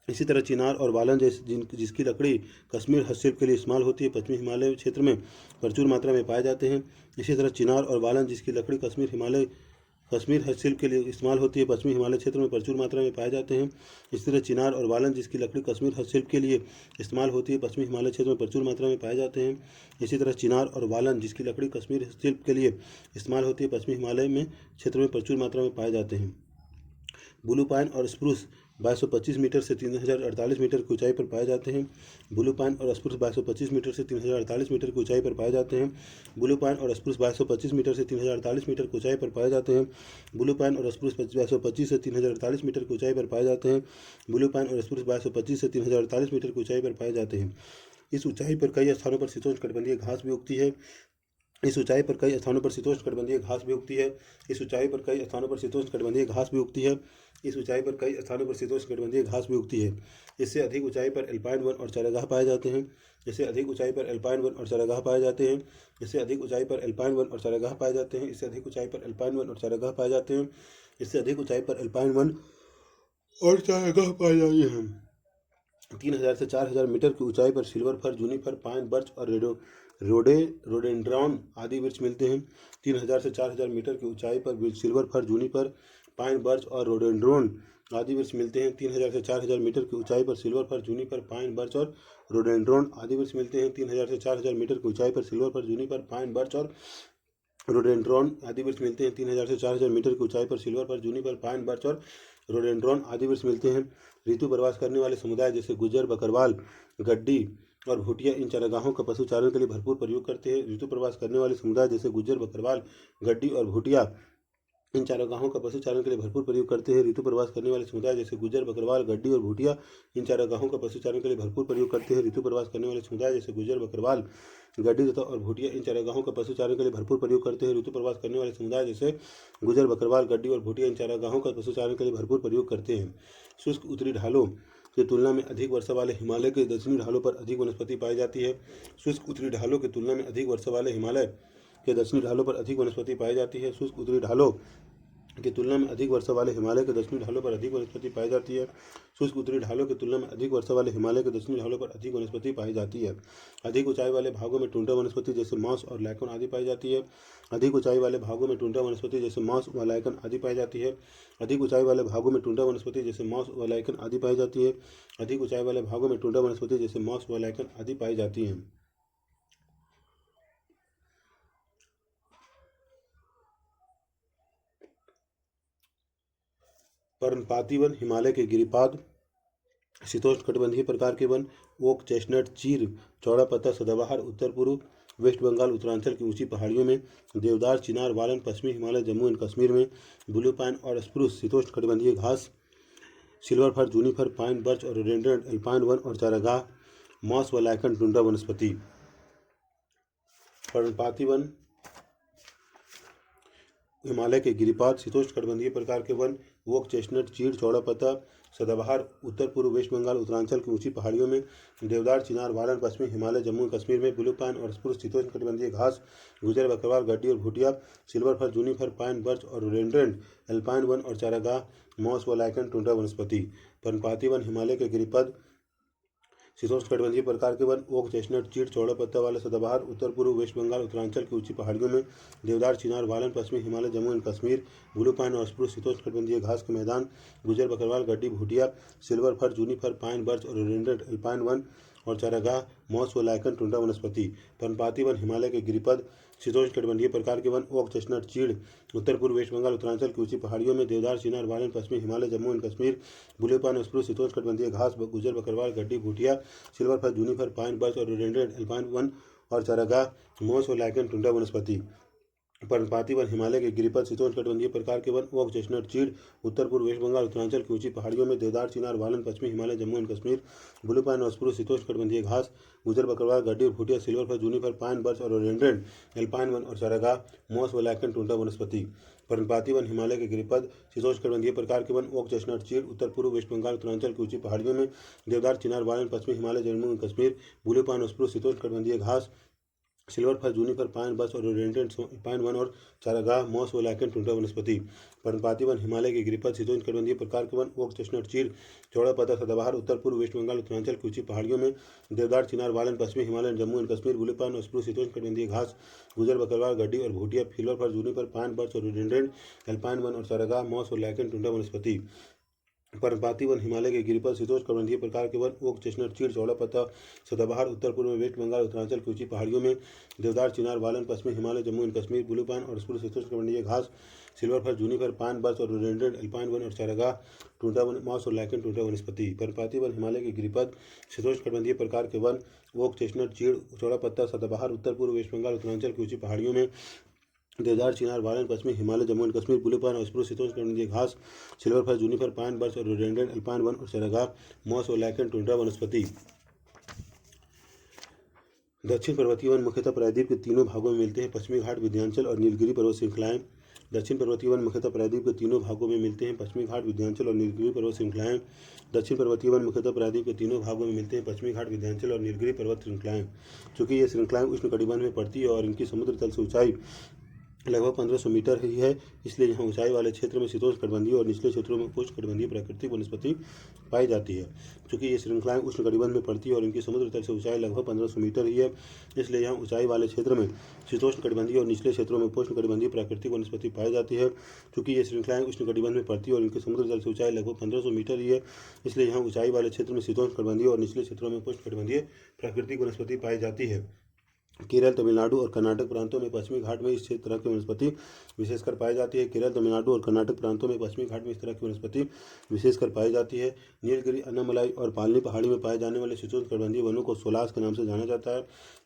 इसी तरह चिनार और वालन जिसकी लकड़ी कश्मीर हस्तशिल्प के लिए इस्तेमाल होती है, पश्चिमी हिमालय क्षेत्र में प्रचुर मात्रा में पाए जाते हैं। इसी तरह चिनार और वालन जिसकी लकड़ी कश्मीर हस्तशिल्प के लिए इस्तेमाल होती है, पश्चिमी हिमालय क्षेत्र में प्रचुर मात्रा में पाए जाते हैं। इसी तरह चिनार और वालन जिसकी लकड़ी कश्मीर हस्तशिल्प के लिए इस्तेमाल होती है, पश्चिमी हिमालय क्षेत्र में प्रचुर मात्रा में पाए जाते हैं। इसी तरह चिनार और वालन जिसकी लकड़ी कश्मीर हस्तशिल्प के लिए इस्तेमाल होती है, पश्चिमी हिमालय में क्षेत्र में प्रचुर मात्रा में पाए जाते हैं। ब्लू पाइन और स्प्रूस 2225 मीटर से 3048 मीटर की ऊंचाई पर पाए जाते हैं। ब्लू पाइन और स्प्रूस 2225 मीटर से 3048 मीटर की ऊंचाई पर पाए जाते हैं। ब्लू पाइन और स्प्रूस 2225 मीटर से 3048 मीटर की ऊंचाई पर पाए जाते हैं। ब्लू पाइन और स्प्रूस 2225 से 3048 मीटर की ऊंचाई पर पाए जाते हैं। ब्लू पाइन और स्प्रूस 2225 से 3048 मीटर की ऊंचाई पर पाए जाते हैं। इस ऊंचाई पर कई स्थानों पर शीतोष्णकटिबंधीय घास भी उगती है। इस ऊंचाई पर कई स्थानों पर शीतोष्णकटिबंधीय घास भी उगती है। इस ऊंचाई पर कई स्थानों पर शीतोष्णकटिबंधीय घास भी उगती है। इस ऊंचाई पर कई स्थानों पर शीतोष्णकटिबंधीय घास भी उगती है। इससे अधिक ऊंचाई पर एल्पाइन वन और चारागाह पाए जाते हैं। इससे अधिक ऊंचाई पर एल्पाइन वन और चारागाह पाए जाते हैं। इससे अधिक ऊंचाई पर एल्पाइन वन और चारागाह पाए जाते हैं। इससे अधिक ऊंचाई पर एल्पाइन वन और चारागाह पाए जाते हैं। इससे अधिक ऊंचाई पर एल्पाइन वन और चारागाह पाए जाते हैं। 3000 से 4000 मीटर की ऊंचाई पर silver fir, Juniper, pine, birch और रोडेंड्रॉन आदि वृक्ष मिलते हैं। 3000 से 4000 मीटर की ऊंचाई पर silver fir, Juniper, pine, birch और रोडेंड्रॉन आदि वृक्ष मिलते हैं। 3000 से 4000 मीटर की ऊंचाई पर silver fir, Juniper, pine, birch और रोडेंड्रॉन आदि वृक्ष मिलते हैं। 3000 से 4000 मीटर की ऊंचाई पर silver fir, Juniper, pine, birch और रोडेंड्रॉन आदि वृक्ष मिलते हैं। 3000 से 4000 मीटर की ऊंचाई पर silver fir, Juniper, pine, birch और रोडेंड्रॉन आदि वृक्ष मिलते हैं। ऋतु प्रवास करने वाले समुदाय जैसे गुज्जर, बकरवाल, गड्डी और भूटिया इन चारागाहों का पशुचारण के लिए भरपूर प्रयोग करते हैं। ऋतु प्रवास करने वाले समुदाय जैसे गुज्जर, बकरवाल, गड्डी और भूटिया इन चारागाहों का पशुचारण के लिए भरपूर प्रयोग करते हैं। ऋतु प्रवास करने वाले समुदाय जैसे गुज्जर, बकरवाल, गड्डी और भूटिया इन चारागाहों का पशुचारण के लिए भरपूर प्रयोग करते हैं। ऋतु प्रवास करने वाले समुदाय जैसे गुज्जर, बकरवाल, गड्डी तथा और भूटिया इन चारागाहों का पशुचारण के लिए भरपूर प्रयोग करते हैं। ऋतु प्रवास करने वाले समुदाय जैसे गुज्जर, बकरवाल, गड्डी और भूटिया इन चारागाहों का पशुचारण के लिए भरपूर प्रयोग करते हैं। शुष्क उत्तरी ढालों की तुलना में अधिक वर्षा वाले हिमालय के दक्षिणी ढालों पर अधिक वनस्पति पाई जाती है। शुष्क उत्तरी ढालों की तुलना में अधिक वर्षा वाले हिमालय के दक्षिणी ढालों पर अधिक वनस्पति पाई जाती है। शुष्क उत्तरी ढालों की तुलना में अधिक वर्षा वाले हिमालय के दक्षिणी ढालों पर अधिक वनस्पति पाई जाती है। शुष्क उत्तरी ढालों की तुलना में अधिक वर्षा वाले हिमालय के दक्षिणी ढालों पर अधिक वनस्पति पाई जाती है। अधिक ऊंचाई वाले भागों में टुंड्रा वनस्पति जैसे मॉस और लाइकन आदि पाई जाती है। अधिक ऊंचाई वाले भागों में टुंड्रा वनस्पति जैसे मॉस व लाइकन आदि पाई जाती है। अधिक ऊंचाई वाले भागों में टुंड्रा वनस्पति जैसे मॉस व लाइकन आदि पाई जाती है। अधिक ऊंचाई वाले भागों में टुंड्रा वनस्पति जैसे मॉस व लाइकन आदि पाई जाती है। पर्णपाती वन हिमालय के गिरिपाद शीतोष्णकटिबंधीय प्रकार के वन, ओक, चेस्टनट, चीर, चौड़ा पत्ता सदाबहार उत्तर पूर्व, वेस्ट बंगाल, उत्तरांचल की ऊंची पहाड़ियों में, देवदार, चिनार, वालन पश्चिमी हिमालय, जम्मू एंड कश्मीर में, ब्लू पाइन और स्प्रूस शीतोष्णकटिबंधीय घास, silver fir, juniper, pine, birch और रोडेंड्रन एल्पाइन वन और चारागाह, मॉस व लाइकन टुंड्रा वनस्पति। पर्णपाती वन हिमालय के गिरिपाद शीतोष्णकटिबंधीय प्रकार के वन, ओक, चेस्टनट, चीड़, चौड़ा पत्ता सदाबहार उत्तर पूर्व, वेस्ट बंगाल, उत्तरांचल की ऊंची पहाड़ियों में, देवदार, चिनार, वालन पश्चिमी हिमालय, जम्मू कश्मीर में, ब्लू पाइन और स्प्रूस शीतोष्णकटिबंधीय घास, गुजर, बकरवाल, गड्डी और Bhutia, silver fir, juniper, pine, birch और रोडेंड्रन एल्पाइन वन और चारागाह, मॉस व लाइकन टुंड्रा वनस्पति। पर्णपाती वन हिमालय के गिरिपद शीतोष्णकटिबंधीय प्रकार के वन ओक, चेस्टनट, चीड़, चौड़ा पत्ता वाला सदाबहार, उत्तर पूर्व वेस्ट बंगाल, उत्तरांचल की ऊंची पहाड़ियों में देवदार, चिनार, वालन, पश्चिमी Himalaya, Jammu and Kashmir, blue pine और स्प्रूस, शीतोष्णकटिबंधीय घास के मैदान, Gujar Bakarwal, Gaddi, Bhutia, silver fir, juniper, pine, birch और रोडेंड्रन, अल्पाइन वन और चारागाह, मॉस व लाइकन, टुंड्रा वनस्पति, पर्णपाती वन, हिमालय के गिरिपद, शीतोष्णकटिबंधीय प्रकार के वन ओक, चेस्टनट, चीड़, उत्तर पूर्व वेस्ट बंगाल, उत्तरांचल की ऊंची पहाड़ियों में देवदार, चिनार, वालन, पश्चिमी Himalaya, Jammu and Kashmir, blue pine और स्प्रूस, शीतोष्णकटिबंधीय घास, Gujar Bakarwal, Gaddi, Bhutia, silver fir, juniper, pine, birch और रोडेंड्रन, अल्पाइन वन और चारागाह, मॉस व लाइकन, टुंड्रा वनस्पति, पर्णपाती वन, हिमालय के गिरिपद, शीतोष्णकटिबंधीय प्रकार के वन ओक, चेस्टनट, चीड़, उत्तर पूर्व वेस्ट बंगाल, उत्तरांचल की ऊंची पहाड़ियों में देवदार, चिनार, वालन, पश्चिमी Himalaya, Jammu and Kashmir, blue pine और स्प्रूस, शीतोष्णकटिबंधीय घास, गुजर बकरवाल, गड्डी और Bhutia, silver fir, juniper, pine, birch और रोडेंड्रन, एल्पाइन वन और चारागाह, मॉस व लाइकन, टुंड्रा वनस्पति, पर्णपाती वन, हिमालय के गिरिपद, शीतोष्णकटिबंधीय प्रकार के वन ओक, चेस्टनट, चीड़, उत्तर पूर्व वेस्ट बंगाल, उत्तरांचल की ऊंची पहाड़ियों में देवदार, चिनार, वालन, पश्चिमी Himalaya, Jammu and Kashmir, blue pine और स्प्रूस, शीतोष्णकटिबंधीय घास, silver fir, juniper, pine, birch और रोडेंड्रन, पाइन वन और चारागाह, मॉस व लाइकन, टुंड्रा वनस्पति, पर्णपाती वन, हिमालय के गिरिपद, शीतोष्णकटिबंधीय प्रकार के वन ओक, चेस्टनट, चीड़, चौड़ा पत्ता सदाबहार, उत्तर पूर्व वेस्ट बंगाल, उत्तरांचल की ऊंची पहाड़ियों में देवदार, चिनार, वालन, पश्चिमी Himalaya, Jammu and Kashmir, blue pine और स्प्रूस, शीतोष्णकटिबंधीय घास, गुजर बकरवाल, गड्डी और Bhutia, silver fir, juniper, pine, birch और रोडेंड्रन, एल्पाइन वन और चारागाह, मॉस व लाइकन, टुंड्रा वनस्पति, पर्णपाती वन, हिमालय के गिरिपद, शीतोष्णकटिबंधीय प्रकार के वन ओक, चेस्टनट, चीड़, चौड़ा पत्ता सदाबहार, उत्तर पूर्व वेस्ट बंगाल, उत्तरांचल की ऊंची पहाड़ियों में देवदार, चिनार, वालन, पश्चिमी Himalaya, Jammu and Kashmir, blue pine और स्प्रूस, शीतोष्णकटिबंधीय घास, silver fir, juniper, pine, birch और रोडेंड्रन, अल्पाइन वन और चारागाह, टुंड्रा मॉस और लाइकन, टुंड्रा वनस्पति, पर्णपाती वन, हिमालय के गिरिपद, शीतोष्णकटिबंधीय प्रकार के वन ओक, चेस्टनट, चीड़, चौड़ा पत्ता सदाबहार, उत्तर पूर्व वेस्ट बंगाल, उत्तरांचल की ऊंची पहाड़ियों में देवदार, चिनार, वालन, पश्चिमी Himalaya, Jammu and Kashmir, blue pine और स्प्रूस, शीतोष्णकटिबंधीय घास, silver fir, juniper, pine, birch और रोडेंड्रन, अल्पाइन वन और चारागाह, मॉस और लाइकन, टुंड्रा वनस्पति। दक्षिण पर्वतीय वन मुख्यतः प्रायद्वीप के तीनों भागों में मिलते हैं, पश्चिमी घाट, विंध्याचल और नीलगिरी पर्वत श्रृंखलाएं। दक्षिण पर्वतीय वन मुख्यतः प्रायद्वीप के तीनों भागों में मिलते हैं, पश्चिमी घाट, विंध्याचल और नीलगिरी पर्वत श्रृंखलाएं। दक्षिण पर्वतीय वन मुख्यतः प्रायद्वीप के तीनों भागों में मिलते हैं, पश्चिमी घाट, विंध्याचल और नीलगिरी पर्वत श्रृंखलाएं। चूंकि ये श्रृंखलाएं उष्णकटिबंध में पड़ती है और इनकी समुद्र तल से ऊंचाई लगभग 1500 मीटर ही है, इसलिए यहाँ ऊंचाई वाले क्षेत्र में शीतोष्णकटिबंधीय और निचले क्षेत्रों में उष्णकटिबंधीय प्राकृतिक वनस्पति पाई जाती है। चूंकि ये श्रृंखलाएं उष्णकटिबंध में पड़ती है और इनकी समुद्र तल से ऊंचाई लगभग 1500 मीटर ही है, इसलिए यहाँ ऊंचाई वाले क्षेत्र में शीतोष्णकटिबंधीय और निचले क्षेत्रों में उपोष्णकटिबंधीय प्राकृतिक वनस्पति पाई जाती है। चूंकि ये श्रृंखलाएं उष्णकटिबंध में पड़ती है और इनके समुद्र तल से ऊंचाई लगभग 1500 मीटर ही है, इसलिए यहाँ ऊंचाई वाले क्षेत्र में शीतोष्णकटिबंधीय और निचले क्षेत्रों में उपोष्णकटिबंधीय प्राकृतिक वनस्पति पाई जाती है। केरल, तमिलनाडु और कर्नाटक प्रांतों में पश्चिमी घाट में इस तरह की वनस्पति विशेषकर पाई जाती है। केरल, तमिलनाडु और कर्नाटक प्रांतों में पश्चिमी घाट में इस तरह की वनस्पति विशेषकर पाई जाती है। नीलगिरी, अन्नामलाई और पालनी पहाड़ी में पाए जाने वाले शीतोष्णकटिबंधीय वनों को सोलास के नाम से जाना जाता है।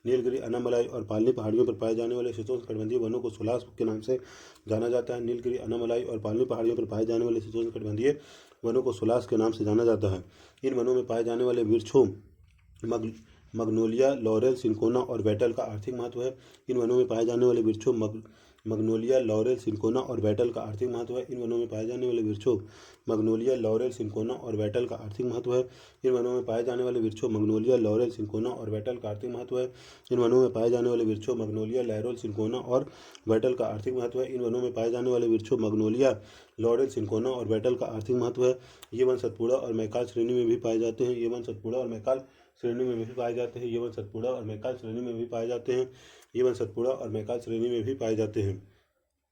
नीलगिरी, अन्नामलाई और पालनी पहाड़ियों पर पाए जाने वाले शीतोष्णकटिबंधीय वनों को सोलास के नाम से जाना जाता है। नीलगिरी, अन्नामलाई और पालनी पहाड़ियों पर पाए जाने वाले शीतोष्णकटिबंधीय वनों को सोलास के नाम से जाना जाता है। इन वनों में पाए जाने वाले वृक्षों मग्नोलिया, लॉरेल, सिनकोना और बैटल का आर्थिक महत्व है। इन वनों में पाए जाने वाले वृक्षों मग्नोलिया, लॉरेल, सिनकोना और बैटल का आर्थिक महत्व है। इन वनों में पाए जाने वाले वृक्षों मग्नोलिया, लॉरेल, सिनकोना और बैटल का आर्थिक महत्व है। इन वनों में पाए जाने वाले वृक्षों मग्नोलिया, लॉरेल, सिनकोना और बैटल का आर्थिक महत्व है। इन वनों में पाए जाने वाले वृक्षों मग्नोलिया, लॉरेल, सिनकोना और बैटल का आर्थिक महत्व है। इन वनों में पाए जाने वाले वृक्षों मग्नोलिया, लॉरेल, सिनकोना और बैटल का आर्थिक महत्व है। ये वन सतपुड़ा और मैकाल श्रेणी में भी पाए जाते हैं। ये वन सतपुड़ा और मैकाल श्रेणी में भी पाए जाते हैं। ये वन सतपुड़ा और मैकाल श्रेणी में भी पाए जाते हैं। ये वन सतपुड़ा और मैकाल श्रेणी में भी पाए जाते हैं।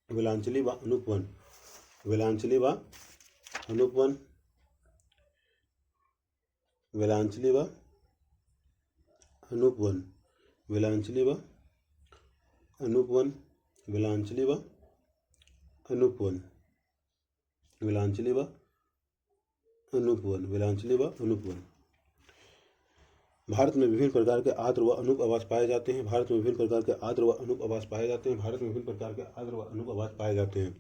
वेलांचली व अनूपवन, वेलांचली व अनूपवन, वेलांचली व अनूपवन, वेलांचली व अनूपवन, वेलांचली व अनूपवन, वेलांचली व अनूपवन, वेलांचली व अनूपवन। भारत में विभिन्न प्रकार के आर्द्र व अनूप आवास पाए जाते हैं। भारत में विभिन्न प्रकार के आर्द्र व अनूप आवास पाए जाते हैं। भारत में विभिन्न प्रकार के आर्द्र व अनूप आवास पाए जाते हैं।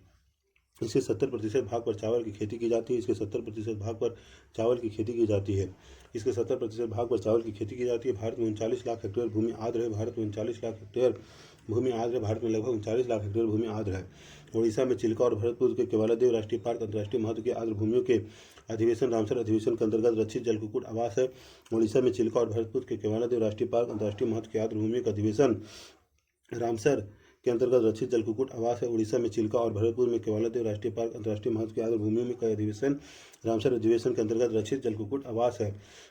इसके 70% भाग पर चावल की खेती की जाती है। इसके 70% भाग पर चावल की खेती की जाती है। इसके 70% भाग पर चावल की खेती की जाती है। भारत में 39 लाख हेक्टेयर भूमि आर्द्र है। भारत में 39 लाख हेक्टेयर भूमि आर्द्र है। भारत में लगभग 39 लाख हेक्टेयर भूमि आर्द्र है। उड़ीसा में चिल्का और भरतपुर के केवलादेव राष्ट्रीय पार्क अंतर्राष्ट्रीय महत्व के आर्द्र भूमियों के अधिवेशन रामसर अधिवेशन के अंतर्गत रक्षित जलकुक्कुट आवास है। उड़ीसा में चिल्का और भरतपुर के केवलादेव राष्ट्रीय पार्क अंतर्राष्ट्रीय महत्व के आर्द्र भूमियों का अधिवेशन रामसर के अंतर्गत रक्षित जल कुक्कुट आवास है। उड़ीसा में चिल्का और भरतपुर में केवलादेव राष्ट्रीय पार्क अंतर्राष्ट्रीय महत्व की आर्द्र भूमियों में कई अधिवेशन। रामसर अधिवेशन के अंतर्गत रक्षित जल कुक्कुट आवास है।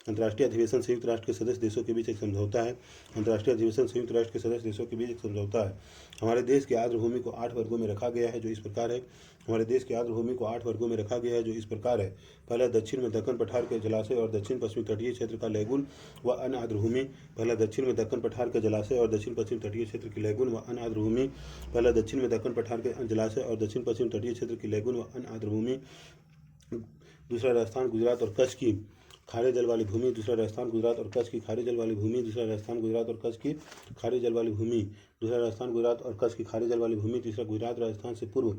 अंतर्राष्ट्रीय अधिवेशन संयुक्त राष्ट्र के सदस्य देशों के बीच एक समझौता है। अंतर्राष्ट्रीय अधिवेशन संयुक्त राष्ट्र के सदस्य देशों के बीच एक समझौता है। हमारे देश की आर्द्र भूमि को 8 वर्गों में रखा गया है जो इस प्रकार है। हमारे देश की आर्द्र भूमि को 8 वर्गों में रखा गया है जो इस प्रकार है। पहला, दक्षिण में दक्कन पठार के जलाशय और दक्षिण पश्चिमी तटीय क्षेत्र का लैगून व अन्य आर्द्र भूमि। पहला, दक्षिण में दक्कन पठार के जलाशय और दक्षिण पश्चिमी तटीय क्षेत्र की लैगून व अन्य आर्द्र भूमि। पहला, दक्षिण में दक्कन पठार के जलाशय और दक्षिण पश्चिमी तटीय क्षेत्र की लैगून व अन्य आर्द्र भूमि। दूसरा, राजस्थान, गुजरात और कच्छ की खारे जल वाली भूमि। दूसरा, राजस्थान, गुजरात और कच्छ की खारे जल वाली भूमि। दूसरा, राजस्थान, गुजरात और कच्छ की खारे जल वाली भूमि। दूसरा, राजस्थान, गुजरात और कच्छ की खारे जल वाली भूमि। तीसरा, गुजरात राजस्थान से पूर्व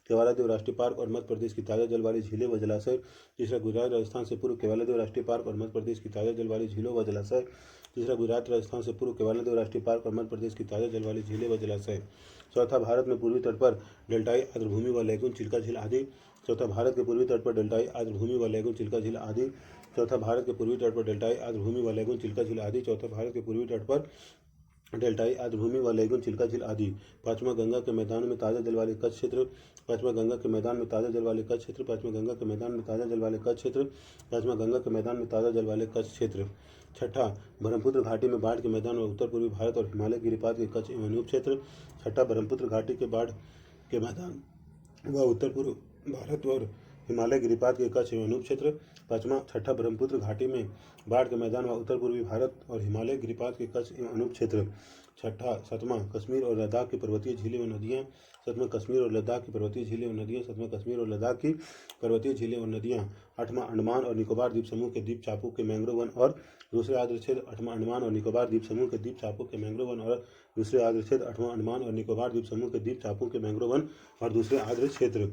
केवलादेव राष्ट्रीय पार्क और मध्य प्रदेश की ताज़ा जल वाली झीलें व जलाशय। तीसरा, गुजरात राजस्थान से पूर्व केवलादेव राष्ट्रीय पार्क और मध्य प्रदेश की ताज़ा जल वाली झीलों व जलाशय। तीसरा, गुजरात राजस्थान से पूर्व केवलादेव राष्ट्रीय पार्क और मध्य प्रदेश की ताज़ा जल वाली झीलें व जलाशय। चौथा, भारत में पूर्वी तट पर डेल्टाई आर्द्र भूमि व लैगून चिल्का झील आदि। चौथा, भारत के पूर्वी तट पर डेल्टाई आर्द्र भूमि व लैगून चिल्का झील आदि। चौथा, भारत के पूर्वी तट पर डेल्टाई आर्द्र भूमि व लैगून चिल्का झील आदि। चौथा, भारत के पूर्वी तट पर डेल्टाई आर्द्र भूमि व लैगून चिल्का झील आदि। पाँचवां, गंगा के मैदानों में ताज़ा जल वाले कच्छ क्षेत्र। पाँचवां, गंगा के मैदान में ताज़ा जल वाले कच्छ क्षेत्र। पाँचवां, गंगा के मैदान में ताज़ा जल वाले कच्छ क्षेत्र। पाँचवां, गंगा के मैदान में ताज़ा जल वाले कच्छ क्षेत्र। छठा, ब्रह्मपुत्र घाटी में बाढ़ के मैदान व उत्तर पूर्वी भारत और हिमालय गिरिपात के कच्छ एवं अनूप क्षेत्र। छठा, ब्रह्मपुत्र घाटी के बाढ़ के मैदान व उत्तर पूर्व भारत और हिमालय गिरिपात के कच्छ एवं अनूप क्षेत्र। पाँचवां, छठा, ब्रह्मपुत्र घाटी में बाढ़ के मैदान व उत्तर पूर्वी भारत और हिमालय गिरिपात के कच्छ एवं अनूप क्षेत्र। छठा, सातवां, कश्मीर और लद्दाख की पर्वतीय झीलें व नदियाँ। सातवां, कश्मीर और लद्दाख की पर्वतीय झीलें व नदियाँ। सातवां, कश्मीर और लद्दाख की पर्वतीय झीलें व नदियाँ। आठवां, अंडमान और निकोबार द्वीप समूह के द्वीप टापू के मैंग्रोव वन और दूसरे आर्द्र क्षेत्र। आठवां, अंडमान और निकोबार द्वीप समूह के द्वीप टापू के मैंग्रोव वन और दूसरे आर्द्र क्षेत्र। आठवां, अंडमान और निकोबार द्वीप समूह के द्वीप टापू के मैंग्रोव वन और दूसरे आर्द्र क्षेत्र।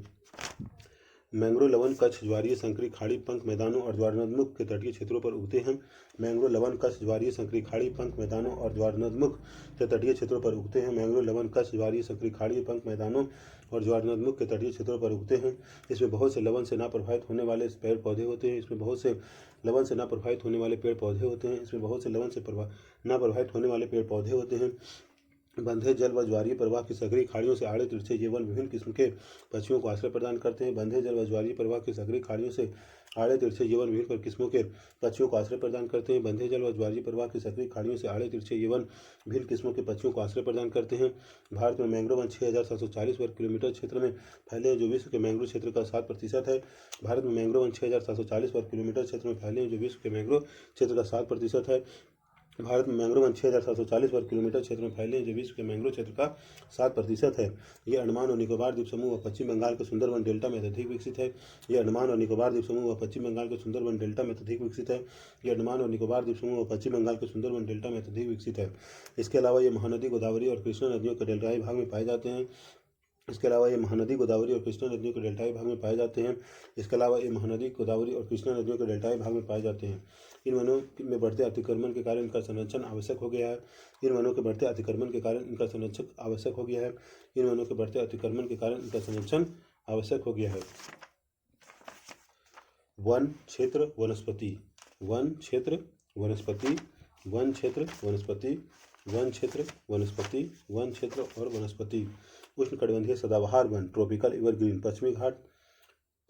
मैंग्रोव लवन कच्छ ज्वारीय संकरी खाड़ी पंख मैदानों और ज्वारनदमुख के तटीय क्षेत्रों पर उगते हैं। मैंग्रोव लवन कच्छ ज्वारीय संकरी खाड़ी पंख मैदानों और ज्वारनदमुख के तटीय क्षेत्रों पर उगते हैं। मैंग्रोव लवन कच्छ ज्वारीय संकरी खाड़ी पंख मैदानों और ज्वारनदमुख के तटीय क्षेत्रों पर उगते हैं। इसमें बहुत से लवन से ना प्रभावित होने वाले पेड़ पौधे होते हैं। इसमें बहुत से लवन से ना प्रभावित होने वाले पेड़ पौधे होते हैं। इसमें बहुत से लवन से ना प्रभावित होने वाले पेड़ पौधे होते हैं। बंधे जल व ज्वारीय प्रवाह की सक्रिय खाड़ियों से आड़े तिरछे जीवन विभिन्न किस्म के पक्षियों को आश्रय प्रदान करते हैं। बंधे जल व ज्वारीय प्रवाह की सक्रिय खाड़ियों से आड़े तिरछे जीवन विभिन्न किस्मों के पक्षियों को आश्रय प्रदान करते हैं। बंधे जल व ज्वारीय प्रवाह की सक्रिय खाड़ियों से आड़े तिरछे जीवन विभिन्न किस्मों के पक्षियों को आश्रय प्रदान करते हैं। भारत में मैंग्रोव वन 6,740 वर्ग किलोमीटर क्षेत्र में फैले हैं जो विश्व के मैंग्रोव क्षेत्र का 7% है। भारत में मैंग्रोव वन 6,740 वर्ग किलोमीटर क्षेत्र में फैले हैं जो विश्व के मैंग्रोव क्षेत्र का 7% है। भारत में मैंग्रोव वन 6,740 वर्ग किलोमीटर क्षेत्र में फैले हैं जो विश्व के मैंग्रोव क्षेत्र का 7% है। ये अंडमान और निकोबार द्वीप समूह व पश्चिम बंगाल के सुंदरवन डेल्टा में अत्यधिक विकसित है। ये अंडमान और निकोबार द्वीप समूह व पश्चिम बंगाल के सुंदरवन डेल्टा में अत्यधिक विकसित है। ये अंडमान और निकोबार द्वीप समूह व पश्चिम बंगाल के सुंदरवन डेल्टा में अत्यधिक विकसित है। इसके अलावा ये महानदी गोदावरी और कृष्णा नदियों के डेल्टाई भाग में पाए जाते हैं। इसके अलावा ये महानदी गोदावरी और कृष्णा नदियों के डेल्टाई भाग में पाए जाते हैं। इसके अलावा ये महानदी गोदावरी और कृष्णा नदियों के डेल्टाई भाग में पाए जाते हैं। इन वनों में बढ़ते अतिक्रमण के कारण इनका संरक्षण आवश्यक हो गया है। इन वनों के बढ़ते अतिक्रमण के कारण इनका संरक्षण आवश्यक हो गया है। इन वनों के बढ़ते अतिक्रमण के कारण इनका संरक्षण आवश्यक हो गया है। वन क्षेत्र वनस्पति। वन क्षेत्र वनस्पति। वन क्षेत्र वनस्पति। वन क्षेत्र वनस्पति। वन क्षेत्र और वनस्पति। उष्णकटिबंधीय सदाबहार वन ट्रॉपिकल एवरग्रीन पश्चिमी घाट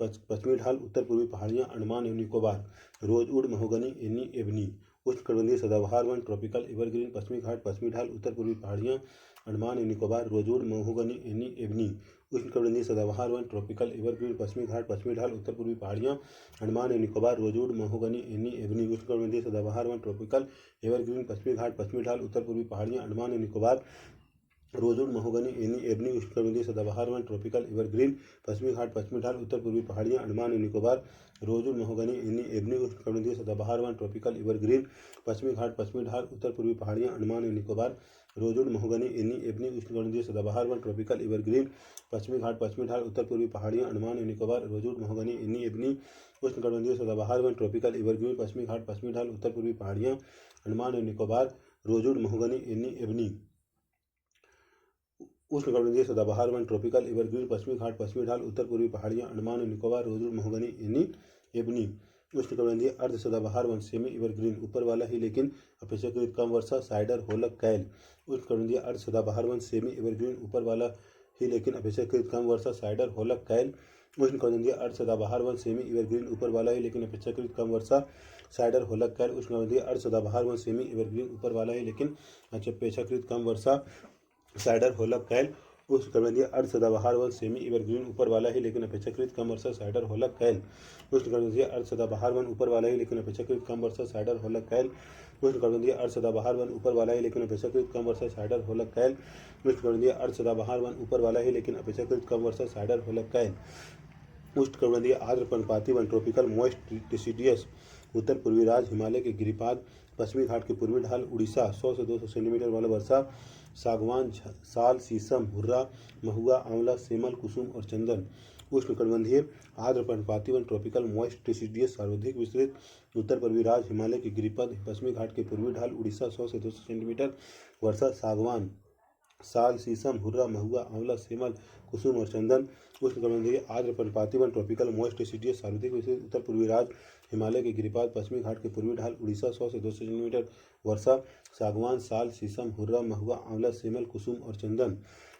पश्चिमी ढाल उत्तर पूर्वी पहाड़ियाँ अंडमान एवं Nicobar rosewood mahogany any ebony. उष्णकटिबंधीय सदाबहार वन ट्रॉपिकल एवरग्रीन पश्चिमी घाट पश्चिमी ढाल उत्तर पूर्वी पहाड़ियाँ अंडमान एवं Nicobar rosewood mahogany any ebony. उष्णकटिबंधीय सदाबहार वन ट्रॉपिकल एवरग्रीन पश्चिमी घाट पश्चिमी ढाल उत्तर पूर्वी पहाड़ियाँ अंडमान एवं Nicobar rosewood mahogany any ebony. उष्णकटिबंधीय सदाबहार वन ट्रॉपिकल एवरग्रीन पश्चिमी घाट पश्चिमी ढाल उत्तर पूर्वी पहाड़ियाँ अंडमान एवं Nicobar rosewood mahogany any ebony. उष्णकटिबंधीय सदाबहार वन ट्रॉपिकल एवरग्रीन पश्चिमी घाट पश्चिमी ढाल उत्तर पूर्वी पहाड़ियाँ अंडमान एवं Nicobar rosewood mahogany any ebony. उष्णकटिबंधीय सदाबहार वन ट्रॉपिकल एवरग्रीन पश्चिमी घाट पश्चिमी ढाल उत्तर पूर्वी पहाड़ियाँ अंडमान एवं Nicobar rosewood mahogany any ebony. उष्णकटिबंधीय सदाबहार वन ट्रॉपिकल एवरग्रीन पश्चिमी घाट पश्चिमी ढाल उत्तर पूर्वी पहाड़ियाँ अंडमान एवं Nicobar rosewood mahogany any ebony. उष्णकटिबंधीय सदाबहार वन ट्रॉपिकल एवरग्रीन पश्चिमी घाट पश्चिमी ढाल उत्तर पूर्वी पहाड़ियाँ अंडमान एवं Nicobar rosewood mahogany any ebony. उष्णकटिबंधीय सदाबहार वन ट्रॉपिकल एवरग्रीन पश्चिमी घाट पश्चिमी ढाल उत्तर पूर्वी पहाड़ियाँ अंडमान एवं Nicobar rosewood mahogany any ebony. उष्णकटिबंधीय अर्ध सदाबहार वन सेमी एवरग्रीन ऊपर वाला ही लेकिन अपेक्षाकृत कम वर्षा साइडर होलक कैल। उष्णकटिबंधीय अर्ध सदाबहार वन सेमी एवरग्रीन ऊपर वाला ही लेकिन अपेक्षाकृत कम वर्षा साइडर होलक कैल। उष्णकटिबंधीय अर्ध सदाबहार वन सेमी एवरग्रीन ऊपर वाला ही लेकिन अपेक्षाकृत कम वर्षा साइडर होलक कैल। उष्णकटिबंधीय अर्ध सदाबहार वन सेमी एवरग्रीन ऊपर वाला ही लेकिन अपेक्षाकृत कम वर्षा साइडर होलक कैल। उष्णकटिबंधीय अर्ध सदाबहार वन सेमी एवरग्रीन ऊपर वाला ही लेकिन अपेक्षाकृत कम वर्षा साइडर होलक कैल। उष्णकटिबंधीय अर्ध सदाबहार वन ऊपर वाला ही लेकिन अपेक्षाकृत कम वर्षा साइडर होलक कैल। उष्णकटिबंधीय अर्ध सदाबहार वन ऊपर वाला ही लेकिन अपेक्षाकृत कम वर्षा साइडर होलक कैल। उष्णकटिबंधीय अर्ध सदाबहार वन ऊपर वाला ही लेकिन अपेक्षाकृत कम वर्षा साइडर होलक कैल। उष्णकटिबंधीय आर्द्र पर्णपाती वन ट्रॉपिकल मॉइस्ट डिसिडियस उत्तर पूर्वी राज्य हिमालय के गिरिपाद पश्चिमी घाट के पूर्वी ढाल उड़ीसा 100 से 200 सेंटीमीटर वाला वर्षा सागवान साल शीशम हुर्रा महुआ आंवला सेमल कुसुम और चंदन। उष्णकटिबंधीय आर्द्र पर्णपाती वन ट्रॉपिकल मॉइस्ट डिसिडियस सर्वाधिक विस्तृत उत्तर पूर्वी राज्य हिमालय के गिरिपद पश्चिमी घाट के पूर्वी ढाल उड़ीसा 100 से 200 सेंटीमीटर वर्षा सागवान साल शीशम हुर्रा महुआ आंवला सेमल कुसुम और चंदन। उष्णकटिबंधीय आर्द्र पर्णपाती वन ट्रॉपिकल मॉइस्ट डिसिडियस सर्वाधिक विस्तृत उत्तर पूर्वी राज्य हिमालय के गिरिपाद पश्चिमी घाट के पूर्वी ढाल उड़ीसा 100 से 200 सेंटीमीटर वर्षा सागवान साल शीशम हुर्रा महुआ आंवला सेमल कुसुम और चंदन।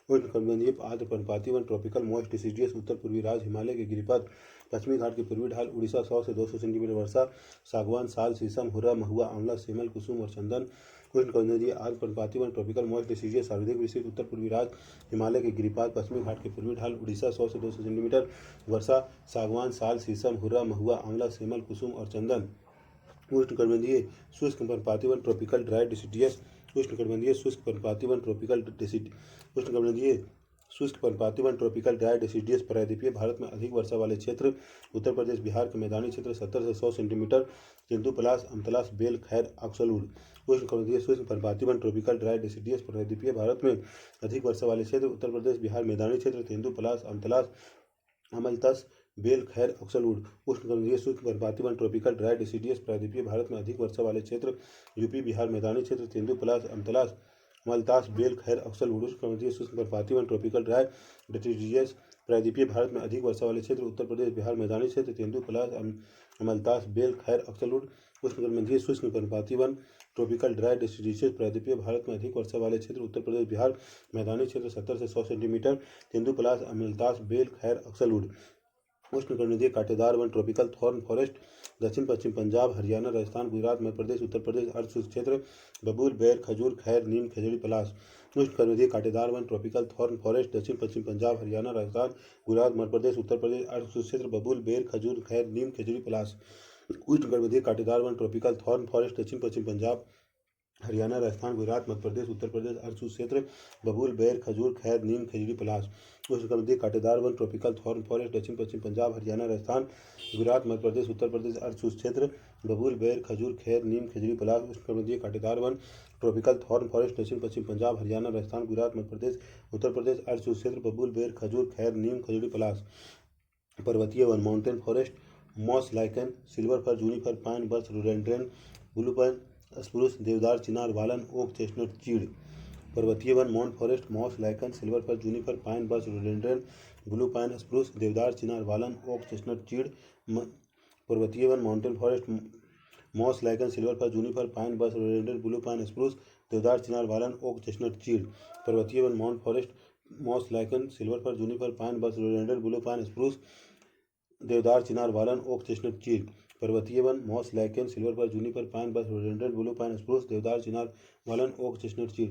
उष्णकटिबंधीय आर्द्र पर्णपाती वन ट्रॉपिकल मॉइस्ट डिसिडियस उत्तर पूर्वी राज्य हिमालय के गिरिपद पश्चिमी घाट के पूर्वी ढाल उड़ीसा 100 से 200 सेंटीमीटर वर्षा सागवान साल शीशम हुर्रा महुआ आंवला सेमल कुसुम और चंदन। उष्णकटिबंधीय आर्द्र पर्णपाती वन ट्रॉपिकल मॉइस्ट डिसिडियस सर्वाधिक विस्तृत उत्तर पूर्वी राज्य हिमालय के गिरिपाद पश्चिमी घाट के पूर्वी ढाल उड़ीसा 100 से 200 सेंटीमीटर वर्षा सागवान साल शीशम हुर्रा महुआ आंवला सेमल कुसुम और चंदन। उष्णकटिबंधीय शुष्क पर्णपाती वन ट्रॉपिकल ड्राई डिसिडियस उष्णकटिबंधीय शुष्क पर्णपाती वन ट्रॉपिकल उष्णकटिबंधीय शुष्क पर्णपाती वन ट्रॉपिकल ड्राई डिसिडियस प्रायद्वीपीय भारत में अधिक वर्षा वाले क्षेत्र उत्तर प्रदेश बिहार के मैदानी क्षेत्र 70 से 100 सेंटीमीटर तेंदुपलास अमतलास बेल खैर अक्सलूड। उष्णकटिबंधीय शुष्क पर्णपाती वन ट्रॉपिकल ड्राई डिसिडियस प्रायद्वीपीय भारत में अधिक वर्षा वाले क्षेत्र उत्तर प्रदेश बिहार मैदानी क्षेत्र तेंदुपलास अमतलास अमलतस बेल खैर अक्सलूड। उष्णकटिबंधीय शुष्क पर्णपाती वन ट्रॉपिकल ड्राई डिसिडियस प्रायद्वीपीय भारत में अधिक वर्षा वाले क्षेत्र यूपी बिहार मैदानी क्षेत्र तेंदुपलास अमतलास मलतास बेल खैर अक्सलूड। उष्णकटिबंधीय शुष्क पर्णपाती वन ट्रॉपिकल ड्राई डिसिडियस प्रायद्वीपीय भारत में अधिक वर्षा वाले क्षेत्र उत्तर प्रदेश बिहार मैदानी क्षेत्र तेंदुपलास अमलतास बेल खैर अक्सलूड। उष्णकटिबंधीय शुष्क पर्णपाती वन ट्रॉपिकल ड्राई डिसिडियस प्रायद्वीपीय भारत में अधिक वर्षा वाले क्षेत्र उत्तर प्रदेश बिहार मैदानी क्षेत्र 70 से 100 सेंटीमीटर तेंदुपलास अमलतास बेल खैर अक्सलूड। उष्णकटिबंधीय कांटेदार वन ट्रॉपिकल थॉर्न फॉरेस्ट दक्षिण पश्चिम पंजाब हरियाणा राजस्थान गुजरात मध्य प्रदेश उत्तर प्रदेश अर्धशुष्क क्षेत्र बबूल बेर खजूर खैर नीम खजूरी पलास। उष्णकटिबंधीय कांटेदार वन ट्रॉपिकल थॉर्न फॉरेस्ट दक्षिण पश्चिम पंजाब हरियाणा राजस्थान गुजरात मध्य प्रदेश उत्तर प्रदेश अर्धशुष्क क्षेत्र बबूल बेर खजूर खैर नीम खजूरी पलास। उष्णकटिबंधीय कांटेदार वन ट्रॉपिकल थॉर्न फॉरेस्ट दक्षिण पश्चिम पंजाब हरियाणा राजस्थान गुजरात मध्य प्रदेश उत्तर प्रदेश अर्धशुष्क क्षेत्र बबूल बेर खजूर खैर नीम खजूरी पलास। उष्णकटिबंधीय कांटेदार वन ट्रॉपिकल थॉर्न फॉरेस्ट दक्षिण पश्चिम पंजाब हरियाणा राजस्थान गुजरात मध्य प्रदेश उत्तर प्रदेश अर्धशुष्क क्षेत्र बबूल बेर खजूर खैर नीम खजूरी पलास। उष्णकटिबंधीय कांटेदार वन ट्रॉपिकल थॉर्न फॉरेस्ट दक्षिण पश्चिम पंजाब हरियाणा राजस्थान गुजरात मध्य प्रदेश उत्तर प्रदेश अर्धशुष्क क्षेत्र बबूल बेर खजूर खैर नीम खजूरी पलास। पर्वतीय वन mountain forest moss lichen silver fir juniper pine birch rhododendron blue pine spruce देवदार चिनार वालन ओक चेस्टनट चीड़। पर्वतीय वन mount forest moss lichen silver fir juniper pine birch rhododendron blue pine spruce देवदार चिनार वालन ओक चेस्टनट चीड़। पर्वतीय वन mountain forest moss lichen silver fir juniper pine birch rhododendron blue pine spruce देवदार चिनार वालन ओक चेस्टनट चीड़। पर्वतीय वन mount forest moss lichen silver fir juniper pine birch rhododendron blue pine spruce देवदार चिनार वालन ओक चेस्टनट चीड़। पर्वतीय वन moss lichen silver fir juniper pine birch rhododendron blue pine spruce देवदार चिनार वालन ओक चेस्टनट चीड़।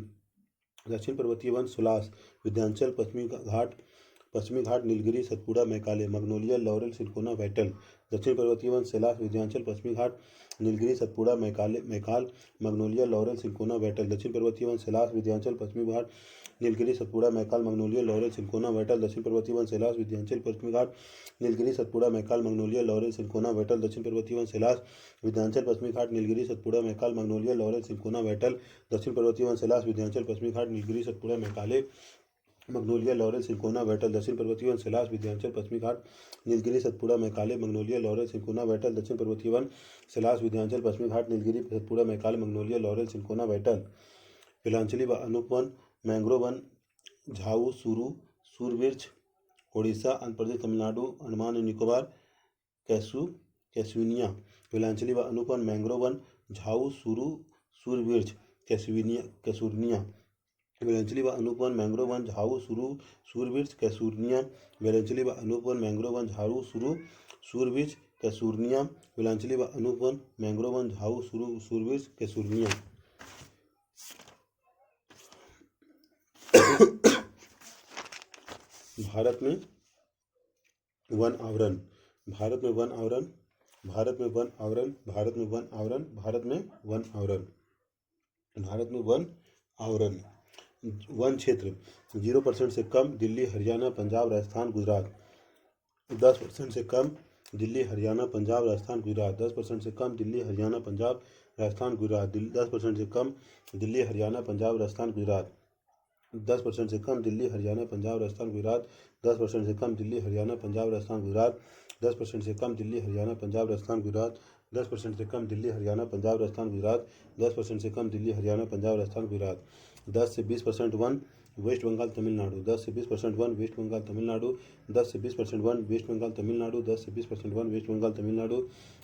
दक्षिण पर्वतीय वन सुलास विंध्याचल पश्चिमी घाट Nilgiri Satpura Maikal magnolia laurel cinchona wattle. दक्षिण पर्वतीय वन सैलास विंध्याचल पश्चिमी घाट Nilgiri Satpura Maikal magnolia laurel cinchona wattle. दक्षिण पर्वतीय वन सैलास विंध्याचल पश्चिमी घाट Nilgiri Satpura Maikal magnolia laurel cinchona wattle. दक्षिण पर्वतीय वन सैलास विंध्याचल पश्चिमी घाट Nilgiri Satpura Maikal magnolia laurel cinchona wattle. दक्षिण पर्वतीय वन सैलास विंध्याचल पश्चिमी घाट Nilgiri Satpura Maikal magnolia laurel cinchona wattle. दक्षिण पर्वतीय वन सैलास विंध्याचल पश्चिमी घाट Nilgiri Satpura Maikal magnolia laurel cinchona wattle. दक्षिण पर्वतीय वन सैलास विंध्याचल पश्चिमी घाट Nilgiri Satpura Maikal magnolia laurel cinchona wattle. दक्षिण पर्वतीय वन सैलास विंध्याचल पश्चिमी घाट Nilgiri Satpura Maikal magnolia laurel cinchona wattle. पिलांचली व अनूप वन मैंग्रोव वन झाऊ सुरू सूरवृक्ष ओडिशा आंध्र प्रदेश तमिलनाडु अंडमान एंड निकोबार कैसू कैसविनिया विलांचली व अनुपन मैंग्रोव वन झाऊ सुरु सूरवृक्ष कैसूरनिया विलांचली व अनुपन मैंग्रोव वन झाऊ सुरु सूरवृक्ष कैसूरनिया विलांचली व अनुपन मैंग्रोव वन झाऊ सुरु सूरवृक्ष कैसूरनिया विलांचली व अनुपन मैंग्रोव वन झाऊ सुरु सूरवृक्ष कैसूरनिया। भारत में वन आवरण भारत में वन आवरण भारत में वन आवरण भारत में वन आवरण भारत में वन आवरण भारत में वन आवरण वन क्षेत्र 0% से कम दिल्ली हरियाणा पंजाब राजस्थान गुजरात 10% से कम दिल्ली हरियाणा पंजाब राजस्थान गुजरात 10% से कम दिल्ली हरियाणा पंजाब राजस्थान गुजरात 10% से कम दिल्ली हरियाणा पंजाब राजस्थान गुजरात 10% से कम दिल्ली हरियाणा पंजाब राजस्थान गुजरात 10% से कम दिल्ली हरियाणा पंजाब राजस्थान गुजरात 10% से कम दिल्ली हरियाणा पंजाब राजस्थान गुजरात 10% से कम दिल्ली हरियाणा पंजाब राजस्थान गुजरात 10% से कम दिल्ली हरियाणा पंजाब राजस्थान गुजरात 10 से 20% वन वेस्ट बंगाल तमिलनाडु 10 से 20% वन वेस्ट बंगाल तमिलनाडु 10 से 20% वन वेस्ट बंगाल तमिलनाडु 10 से 20% वन वेस्ट बंगाल तमिलनाडु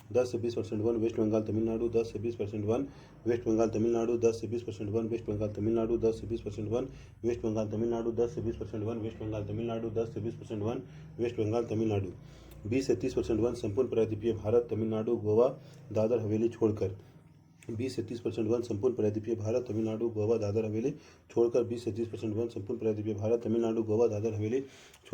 10 से 20% वन वेस्ट बंगाल तमिलनाडु 10 से 20% वन वेस्ट बंगाल तमिलनाडु 10 से 20% वन वेस्ट बंगाल तमिलनाडु 10 से 20% वन वेस्ट बंगाल तमिलनाडु 10 से 20% वन वेस्ट बंगाल तमिलनाडु 10 से 20% वन वेस्ट बंगाल तमिलनाडु 20 से 30% वन संपूर्ण प्रायद्वीपीय भारत तमिलनाडु गोवा दादर हवेली छोड़कर 20 से 30% वन संपूर्ण प्रायद्वीपीय भारत तमिलनाडु गोवा दादर हवेली छोड़कर 20 से 30% वन संपूर्ण प्रायद्वीपीय भारत तमिलनाडु गोवा दादर हवेली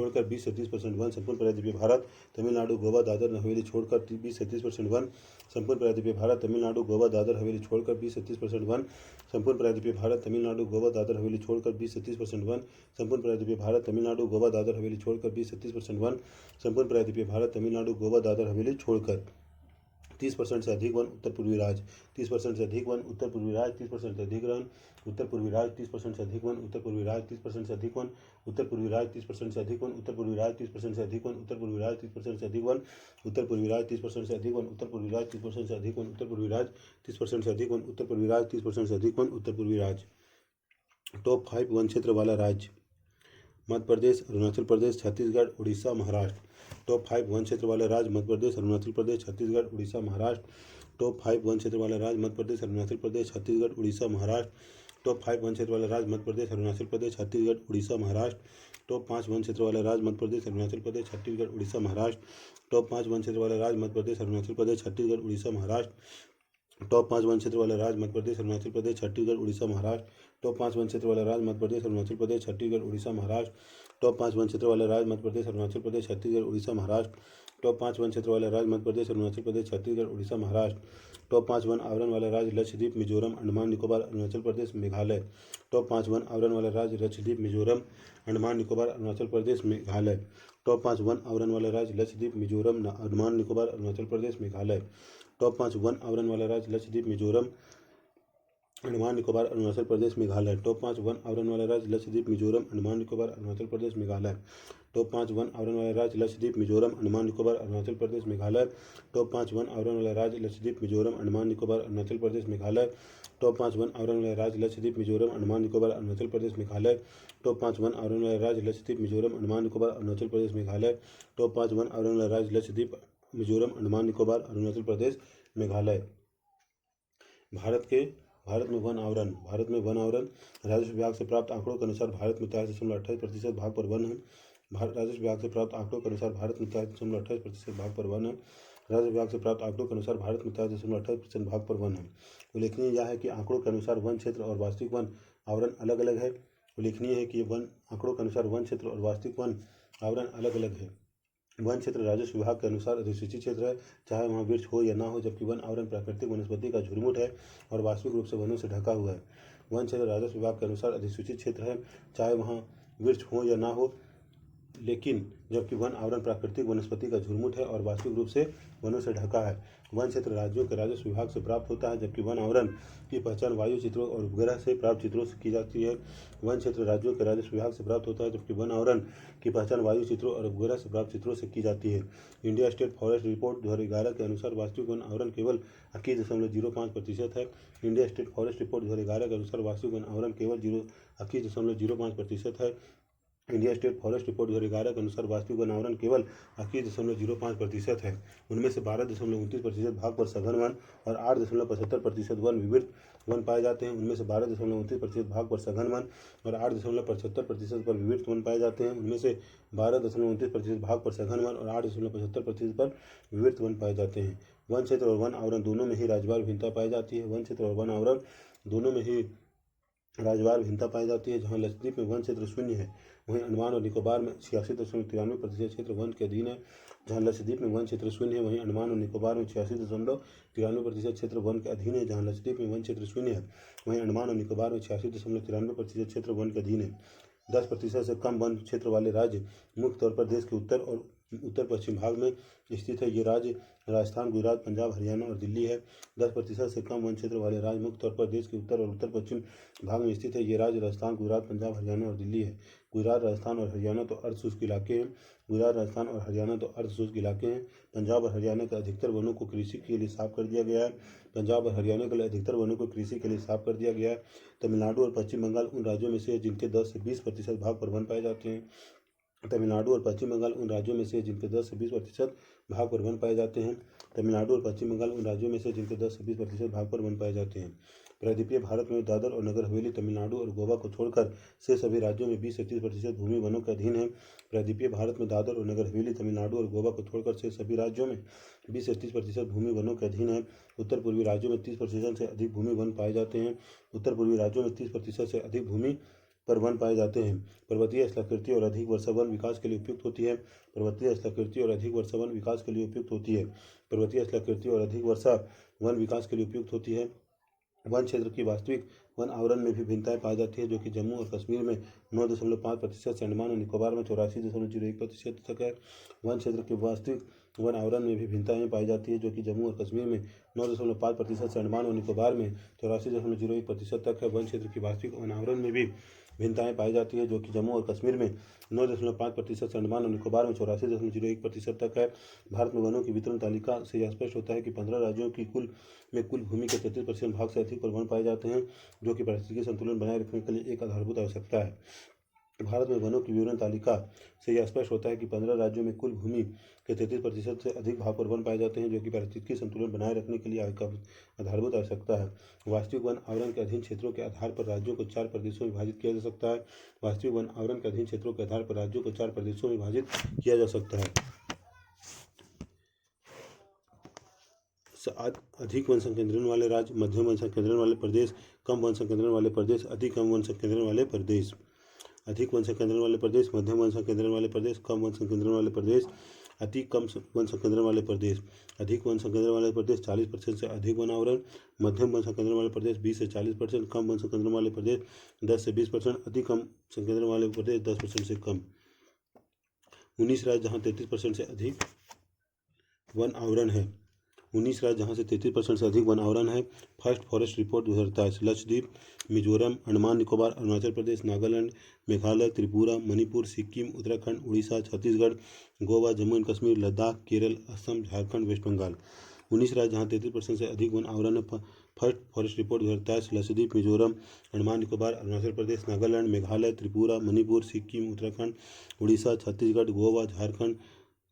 छोड़कर 20 से 30% वन संपूर्ण प्रायद्वीपीय भारत तमिलनाडु गोवा दादर हवेली छोड़कर 20 से 30% वन संपूर्ण प्रायद्वीपीय भारत तमिलनाडु गोवा दादर हवेली छोड़कर 20 से 30% वन संपूर्ण प्रायद्वीपीय भारत तमिलनाडु गोवा दादर हवेली छोड़कर 20 से 30% वन संपूर्ण प्रायद्वीपीय भारत तमिलनाडु गोवा दादर हवेली छोड़कर 20 से 30% वन संपूर्ण प्रायद्वीपीय भारत तमिलनाडु गोवा दादर हवेली छोड़कर 30% से अधिक वन उत्तर पूर्वी राज्य 30% से अधिक वन उत्तर पूर्वी राज्य 30% से अधिक वन उत्तर पूर्वी राज्य 30% से अधिक वन उत्तर पूर्वी राज्य 30% से अधिक वन उत्तर पूर्वी राज्य 30% से अधिक वन उत्तर पूर्वी राज्य 30% से अधिक वन उत्तर पूर्वी राज्य 30% से अधिक वन उत्तर पूर्वी राज्य 30% से अधिक वन उत्तर पूर्वी राज्य 30% से अधिक वन उत्तर पूर्वी राज्य 30% से अधिक वन उत्तर पूर्वी राज्य 30% से अधिक वन उत्तर पूर्वी राज्य। टॉप 5 वन क्षेत्र वाला राज्य मध्य प्रदेश अरुणाचल प्रदेश छत्तीसगढ़ उड़ीसा महाराष्ट्र। टॉप 5 वन क्षेत्र वाला राज्य मध्य प्रदेश अरुणाचल प्रदेश छत्तीसगढ़ उड़ीसा महाराष्ट्र। टॉप 5 वन क्षेत्र वाला राज्य मध्य प्रदेश अरुणाचल प्रदेश छत्तीसगढ़ उड़ीसा महाराष्ट्र। टॉप 5 वन क्षेत्र वाला राज्य मध्य प्रदेश अरुणाचल प्रदेश छत्तीसगढ़ उड़ीसा महाराष्ट्र। टॉप 5 वन क्षेत्र वाला राज्य मध्य प्रदेश अरुणाचल प्रदेश छत्तीसगढ़ उड़ीसा महाराष्ट्र। टॉप 5 वन क्षेत्र वाला राज्य मध्य प्रदेश अरुणाचल प्रदेश छत्तीसगढ़ उड़ीसा महाराष्ट्र। टॉप 5 वन क्षेत्र वाला राज्य मध्य प्रदेश अरुणाचल प्रदेश छत्तीसगढ़ उड़ीसा महाराष्ट्र। टॉप 5 वन क्षेत्र वाला राज्य मध्य प्रदेश अरुणाचल प्रदेश छत्तीसगढ़ उड़ीसा महाराष्ट्र। टॉप 5 वन क्षेत्र वाला राज्य मध्य प्रदेश अरुणाचल प्रदेश छत्तीसगढ़ उड़ीसा महाराष्ट्र। टॉप 5 वन क्षेत्र वाला राज्य मध्य प्रदेश अरुणाचल प्रदेश छत्तीसगढ़ उड़ीसा महाराष्ट्र। टॉप 5 वन आवरण वाला राज्य लक्षद्वीप मिजोरम अंडमान निकोबार अरुणाचल प्रदेश मेघालय। टॉप 5 वन आवरण वाला राज्य लक्षद्वीप मिजोरम अंडमान निकोबार अरुणाचल प्रदेश मेघालय। टॉप 5 वन आवरण वाला राज्य लक्षद्वीप मिजोरम अंडमान निकोबार अरुणाचल प्रदेश मेघालय। टॉप 5 वन आवरण वाला राज्य लक्षद्वीप मिजोरम अंडमान निकोबार अरुणाचल प्रदेश मेघालय। टॉप 5 वन आवरण वाला राज्य लक्षद्वीप मिजोरम अंडमान निकोबार अरुणाचल प्रदेश मेघालय। टॉप 5 वन आवरण वाला राज्य लक्षद्वीप मिजोरम अंडमान निकोबार अरुणाचल प्रदेश मेघालय। टॉप 5 वन आवरण वाला राज्य लक्षद्वीप मिजोरम अंडमान निकोबार अरुणाचल प्रदेश मेघालय। टॉप 5 वन आवरण वाला राज्य लक्षद्वीप मिजोरम अंडमान निकोबार अरुणाचल प्रदेश मेघालय। टॉप 5 वन आवरण वाला राज्य लक्षद्वीप मिजोरम अंडमान निकोबार अरुणाचल प्रदेश मेघालय। टॉप 5 वन आवरण वाला राज्य लक्षद्वीप मिजोरम अंडमान निकोबार अरुणाचल प्रदेश मेघालय। भारत में वन आवरण राजस्व विभाग से प्राप्त आंकड़ों के अनुसार भारत में 43.28% भाग पर वन है। राजस्व विभाग से प्राप्त आंकड़ों के अनुसार भारत में 43.28% भाग पर वन है। राजस्व विभाग से प्राप्त आंकड़ों के अनुसार भारत में 43.28% भाग पर वन है। उल्लेखनीय यह है कि आंकड़ों के अनुसार वन क्षेत्र और वास्तविक वन आवरण अलग अलग है। उल्लेखनीय है कि आंकड़ों के अनुसार वन क्षेत्र और वास्तविक वन आवरण अलग अलग है। वन क्षेत्र राजस्व विभाग के अनुसार अधिसूचित क्षेत्र है, चाहे वहाँ वृक्ष हो या ना हो, जबकि वन आवरण प्राकृतिक वनस्पति का झुरमुट है और वास्तविक रूप से वनों से ढका हुआ है। वन क्षेत्र राजस्व विभाग के अनुसार अधिसूचित क्षेत्र है, चाहे वहाँ वृक्ष हो या ना हो, लेकिन जबकि वन आवरण प्राकृतिक वनस्पति का झुरमुट है और वास्तविक रूप से वनों से ढका है। वन क्षेत्र राज्यों के राजस्व विभाग से प्राप्त होता है, जबकि वन आवरण की पहचान वायु चित्रों और उपग्रह से प्राप्त चित्रों से की जाती है। वन क्षेत्र राज्यों के राजस्व विभाग से प्राप्त होता है, जबकि वन आवरण की पहचान वायु चित्रों और उपग्रह से प्राप्त चित्रों से की जाती है। इंडिया स्टेट फॉरेस्ट रिपोर्ट 2011 के अनुसार वास्तविक वन आवरण केवल 21.05% है। इंडिया स्टेट फॉरेस्ट रिपोर्ट 2011 के अनुसार वास्तविक वन आवरण केवल 21.05% है। इंडिया स्टेट फॉरेस्ट रिपोर्ट 2011 के अनुसार वास्तविक वन आवरण केवल 21.05% है। उनमें से 12.29% भाग पर सघन वन और 8.75% वन विवृत वन पाए जाते हैं। उनमें से 12.29% भाग पर सघन वन और 8.75% पर विवृत वन पाए जाते हैं। उनमें से 12.29% भाग पर सघन वन और 8.75% पर विवृत वन पाए जाते हैं। वन क्षेत्र और वन आवरण दोनों में ही राज्यवार भिन्नता पाई जाती है। वन क्षेत्र और वन आवरण दोनों में ही राज्यवार भिन्नता पाई जाती है। जहाँ लक्षद्वीप में वन क्षेत्र शून्य है, वहीं अंडमान और निकोबार में 86.93% क्षेत्र वन के अधीन है। जहाँ लक्षद्वीप में वन क्षेत्र शून्य है, वहीं अंडमान और निकोबार में 86.93% क्षेत्र वन के अधीन है। जहाँ लक्षद्वीप में वन क्षेत्र शून्य है, वहीं अंडमान और निकोबार में 86.93% क्षेत्र वन के अधीन है। 10% से कम वन क्षेत्र वाले राज्य मुख्य तौर पर देश के उत्तर और उत्तर पश्चिम भाग में स्थित है। ये राज्य राजस्थान, गुजरात, पंजाब, हरियाणा और दिल्ली है। 10% से कम वन क्षेत्र वाले राज्य मुख्य तौर पर देश के उत्तर और उत्तर पश्चिम भाग में स्थित है। ये राज्य राजस्थान, गुजरात, पंजाब, हरियाणा और दिल्ली है। गुजरात, राजस्थान और हरियाणा तो अर्धशुष्क इलाके हैं। पंजाब और हरियाणा के अधिकतर वनों को कृषि के लिए साफ कर दिया गया है। तमिलनाडु और पश्चिम बंगाल उन राज्यों में से है जिनके 10 से 20% भाग पर वन पाए जाते हैं। तमिलनाडु और पश्चिम बंगाल उन राज्यों में से जिनके 10 से 20% भाग पर वन पाए जाते हैं। प्रायद्वीपीय भारत में दादर और नगर हवेली, तमिलनाडु और गोवा को छोड़कर से सभी राज्यों में 20 से 30% भूमि वनों के अधीन है। प्रायद्वीपीय भारत में दादर और नगर हवेली, तमिलनाडु और गोवा को छोड़कर से सभी राज्यों में 20 से 30% भूमि वनों के अधीन है। उत्तर पूर्वी राज्यों में 30% से अधिक भूमि वन पाए जाते हैं। पर्वतीय स्थलाकृति और अधिक वर्षा वन विकास के लिए उपयुक्त होती है। पर्वतीय स्थलाकृति और अधिक वर्षा वन विकास के लिए उपयुक्त होती है। वन क्षेत्र की वास्तविक वन आवरण में भी भिन्नताएं पाई जाती है, जो कि जम्मू और कश्मीर में 9.5% से अंडमान और निकोबार में 84.01% तक है। वन क्षेत्र के वास्तविक वन आवरण में भी भिन्नताएं पाई जाती है, जो कि जम्मू और कश्मीर में 9.5% से अंडमान और निकोबार में 84.01% तक है। वन क्षेत्र की वास्तविक वन आवरण में भी भिन्नताएं पाई जाती है, जो कि जम्मू और कश्मीर में 9.5% से अंडमान और निकोबार में 84.01% तक है। भारत में वनों की वितरण तालिका से यह स्पष्ट होता है कि 15 राज्यों की कुल भूमि के 33% भाग से अधिक पर वन पाए जाते हैं, जो कि पारिस्थितिकी संतुलन बनाए रखने के लिए एक आधारभूत आवश्यकता है। भारत में वनों की विवरण तालिका से यह स्पष्ट होता है कि 15 राज्यों में कुल भूमि के 33% से अधिक भाग पर वन पाए जाते हैं, जो कि पारिस्थितिकी संतुलन बनाए रखने के लिए आधारभूत आवश्यकता है। वास्तविक वन आवरण के अधीन क्षेत्रों के आधार पर राज्यों को 4 प्रदेशों में विभाजित किया जा सकता है। अधिक वन संकेंद्रण वाले राज्य, मध्यम वन संकेंद्रण वाले प्रदेश, कम वन संकेंद्रण वाले प्रदेश, अति कम वन संकेंद्रण वाले प्रदेश। अधिक वन संकेंद्रण वाले प्रदेश, मध्यम वन संकेंद्रण वाले प्रदेश, कम वन संकेंद्रण वाले प्रदेश, अति कम वन संकेंद्रण वाले प्रदेश। अधिक वन संकेंद्रण वाले प्रदेश 40% से अधिक वन आवरण, मध्यम वन संकेंद्रण वाले प्रदेश 20 से 40%, कम वन संकेंद्रण वाले प्रदेश 10 से 20%, अति कम संकेंद्रण वाले प्रदेश 10% से कम। 19 राज्य जहाँ 33% से अधिक वन आवरण है। 19 राज्य जहाँ से 33% से अधिक वन आवरण है। First forest report 2023। Lakshadweep, Mizoram, Andaman Nicobar, Arunachal Pradesh, Nagaland, Meghalaya, Tripura, Manipur, Sikkim, Uttarakhand, Orissa, Chhattisgarh, Goa, Jammu and Kashmir, Ladakh, Kerala, Assam, Jharkhand, west Bengal. 19 राज्य जहाँ 33% से अधिक वन आवरण है। First forest report 2023। Lakshadweep, Mizoram, Andaman Nicobar, Arunachal Pradesh, Nagaland, Meghalaya, Tripura, Manipur, Sikkim, Uttarakhand, Orissa, Chhattisgarh, Goa, Jharkhand,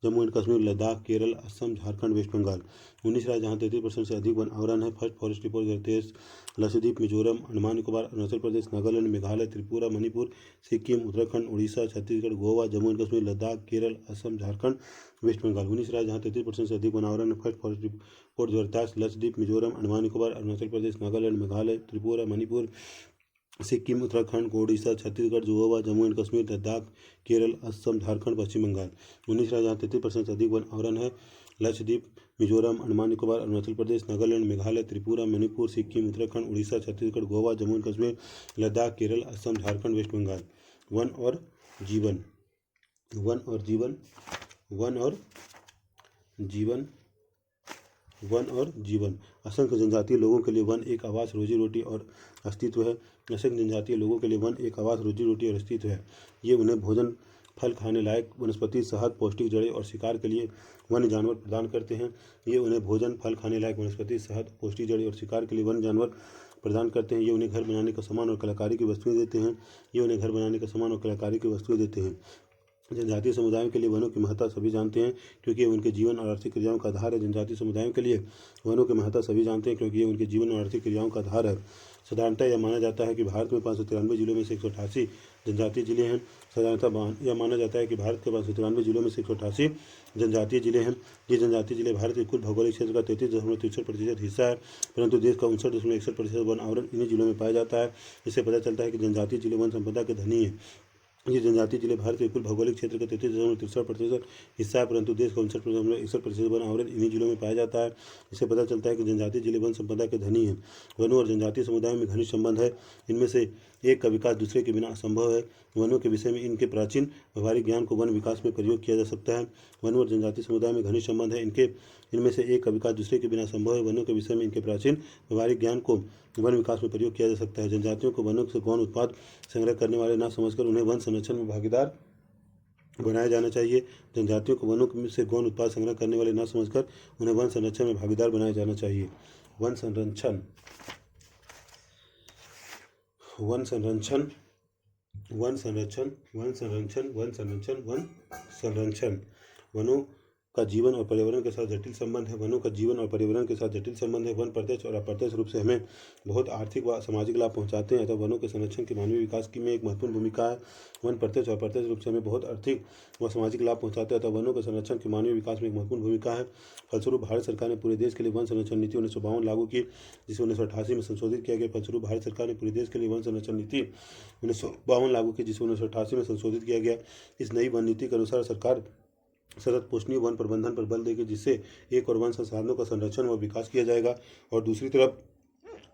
Jammu and Kashmir, Ladakh, Kerala, Assam, Jharkhand, west Bengal. 19 राज्य जहाँ 33% से अधिक वन आवरण है। First forest report 2023। Lakshadweep, Mizoram, Andaman Nicobar, Arunachal Pradesh, Nagaland, Meghalaya, Tripura, Manipur, Sikkim, Uttarakhand, Orissa, Chhattisgarh, Goa, Jammu and Kashmir, Ladakh, Kerala, Assam, Jharkhand, west Bengal. 19 राज्य जहाँ 33% से अधिक वन आवरण है। First forest report 2023। Lakshadweep, Mizoram, Andaman Nicobar, Arunachal Pradesh, Nagaland, Meghalaya, Tripura, Manipur, Sikkim, Uttarakhand, Orissa, Chhattisgarh, Goa, Jammu and Kashmir, Ladakh, Kerala, Assam, Jharkhand, Paschim Bangal. 19 राज्य जहाँ 33% से अधिक वन आवरण है। Lakshadweep, Mizoram, Andaman Nicobar, Arunachal Pradesh, Nagaland, Meghalaya, Tripura, Manipur, Sikkim, Uttarakhand, Orissa, Chhattisgarh, Goa, Jammu and Kashmir, Ladakh, Kerala, Assam, Jharkhand, west Bengal. वन और जीवन। असंख्य जनजातीय लोगों के लिए वन एक आवास, रोजी रोटी और अस्तित्व है। ये उन्हें भोजन फल खाने लायक वनस्पति, शहद, पौष्टिक जड़ें और शिकार के लिए वन्य जानवर प्रदान करते हैं। ये उन्हें भोजन, फल खाने लायक वनस्पति, शहद, पौष्टिक जड़ें और शिकार के लिए वन्य जानवर प्रदान करते हैं। ये उन्हें घर बनाने का सामान और कलाकारी की वस्तुएं देते हैं। ये उन्हें घर बनाने का सामान और कलाकारी की वस्तुएं देते हैं। जनजातीय समुदायों के लिए वनों की महत्ता सभी जानते हैं क्योंकि ये उनके जीवन और आर्थिक क्रियाओं का आधार है। जनजातीय समुदायों के लिए वनों की महत्ता सभी जानते हैं क्योंकि ये उनके जीवन और आर्थिक क्रियाओं का आधार है। साधारणतः यह माना जाता है कि भारत में 593 जिलों में से 188 जनजातीय जिले हैं। साधारणतः यह माना जाता है कि भारत के 593 जिलों में से 188 जनजातीय जिले हैं। ये जनजातीय जिले भारत के कुल भौगोलिक क्षेत्र का 33.63% हिस्सा है, परंतु देश का 59.61% वन आवरण इन्हीं जिलों में पाया जाता है। इससे पता चलता है कि जनजातीय जिले वन संपदा के धनी हैं। ये जनजातीय जिले भारत के कुल भौगोलिक क्षेत्र का 33.63% हिस्सा है, परंतु देश का 59.61% वन आवरण इन्हीं जिलों में पाया जाता है। इससे पता चलता है कि जनजातीय जिले वन संपदा के धनी हैं। वनों और जनजातीय समुदायों में घनिष्ठ संबंध है। इनमें से एक का विकास दूसरे के बिना असंभव है। वनों के विषय में इनके प्राचीन व्यवहारिक ज्ञान को वन विकास में प्रयोग किया जा सकता है। वनों और जनजातीय समुदाय में घनिष्ठ संबंध है। इनमें से एक का विकास दूसरे के बिना संभव है। वनों के विषय में इनके प्राचीन व्यवहारिक ज्ञान को वन विकास में प्रयोग किया जा सकता है। जनजातियों को वनों से गौण उत्पाद संग्रह करने वाले न समझकर उन्हें वन संरक्षण में भागीदार बनाया जाना चाहिए। जनजातियों को वनों से गौण उत्पाद संग्रह करने वाले न समझकर उन्हें वन संरक्षण में भागीदार बनाया जाना चाहिए। वन संरक्षण वन संरक्षण वन संरक्षण वन संरक्षण वन संरक्षण वन संरक्षण वनों का जीवन और पर्यावरण के साथ जटिल संबंध है। वनों का जीवन और पर्यावरण के साथ जटिल संबंध है। वन प्रत्यक्ष और अप्रत्यक्ष रूप से हमें बहुत आर्थिक व सामाजिक लाभ पहुंचाते हैं, अतः वनों के संरक्षण की मानवीय विकास की में एक महत्वपूर्ण भूमिका है। वन प्रत्यक्ष और अप्रत्यक्ष रूप से हमें बहुत आर्थिक व सामाजिक लाभ पहुंचाते हैं, अतः वनों के संरक्षण की मानवीय विकास में एक महत्वपूर्ण भूमिका है। फलस्वरूप भारत सरकार ने पूरे देश के लिए वन संरक्षण नीति 1952 लागू की, जिसे 1988 में संशोधित किया गया। फलस्वरूप भारत सरकार ने पूरे देश के लिए वन संरक्षण नीति 1952 लागू की, जिसे 1988 में संशोधित किया गया। इस नई वन नीति के अनुसार सरकार सतत पोषणीय वन प्रबंधन पर बल देगी, जिससे एक और वन संसाधनों का संरक्षण व विकास किया जाएगा और दूसरी तरफ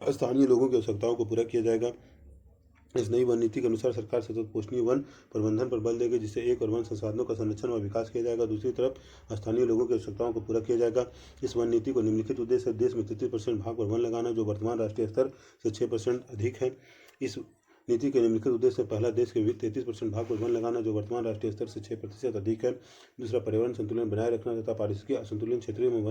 स्थानीय लोगों की आवश्यकताओं को पूरा किया जाएगा। इस नई वन नीति के अनुसार सरकार सतत पोषणीय वन प्रबंधन पर बल देगी, जिससे एक और वन संसाधनों का संरक्षण व विकास किया जाएगा, दूसरी तरफ स्थानीय लोगों की आवश्यकताओं को पूरा किया जाएगा। इस वन नीति को निम्नलिखित उद्देश्य है: देश में 33% भाग पर वन लगाना, जो वर्तमान राष्ट्रीय स्तर से 6% अधिक है। इस नीति के निम्नलिखित उद्देश्य: पहला, देश के 33% भाग पर वन लगाना, जो वर्तमान राष्ट्रीय स्तर से 6% अधिक है। दूसरा, पर्यावरण संतुलन बनाए रखना तथा पारिस्थितिकी असंतुलित क्षेत्रों में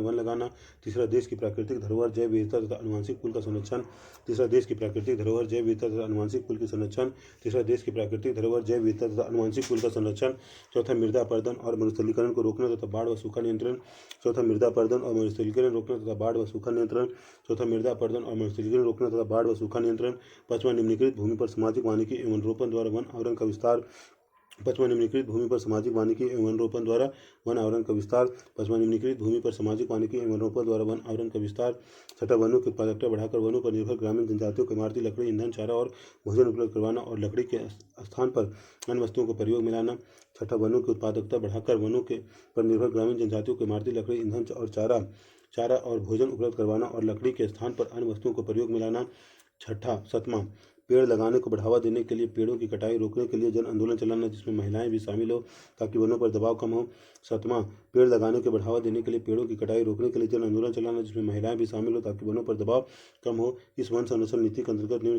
वन लगाना। तीसरा, देश की प्राकृतिक धरोहर जैव विविधता तथा आनुवंशिक कुल का संरक्षण। तीसरा, देश की प्राकृतिक धरोहर जैव विविधता तथा आनुवंशिक कुल का संरक्षण। चौथा, मृदा अपरदन और मरुस्थलीकरण को रोकना तथा बाढ़ व सूखा नियंत्रण। चौथा, मृदा अपरदन और मरुस्थलीकरण रोकना तथा बाढ़ व सूखा नियंत्रण। पांचवा, निम्नलिखित भूमि पर सामाजिक वानिकी एवं वनरोपण द्वारा वन आवरण का विस्तार। पांचवा, निम्नलिखित भूमि पर सामाजिक वानिकी एवं वनरोपण द्वारा वन आवरण का विस्तार। छठा, वनों की उत्पादकता बढ़ाकर वनों पर निर्भर ग्रामीण जनजातियों को इमारती लकड़ी, ईंधन, चारा और भोजन उपलब्ध करवाना और लकड़ी के स्थान पर अन्य वस्तुओं को प्रयोग में लाना। छठा, वनों की उत्पादकता बढ़ाकर वनों के पर निर्भर ग्रामीण जनजातियों को इमारती लकड़ी, ईंधन और चारा और भोजन उपलब्ध करवाना और लकड़ी के स्थान पर अन्य वस्तुओं को प्रयोग में लाना। सातवां, पेड़ लगाने को बढ़ावा देने के लिए पेड़ों की कटाई रोकने के लिए जन आंदोलन चलाना, जिसमें महिलाएं भी शामिल हो ताकि वनों पर दबाव कम हो। सातवां, पेड़ लगाने को बढ़ावा देने के लिए पेड़ों की कटाई रोकने के लिए जन आंदोलन चलाना, जिसमें महिलाएं भी शामिल हो ताकि वनों पर दबाव कम हो। इस वन संरक्षण नीति के अंतर्गत निम्न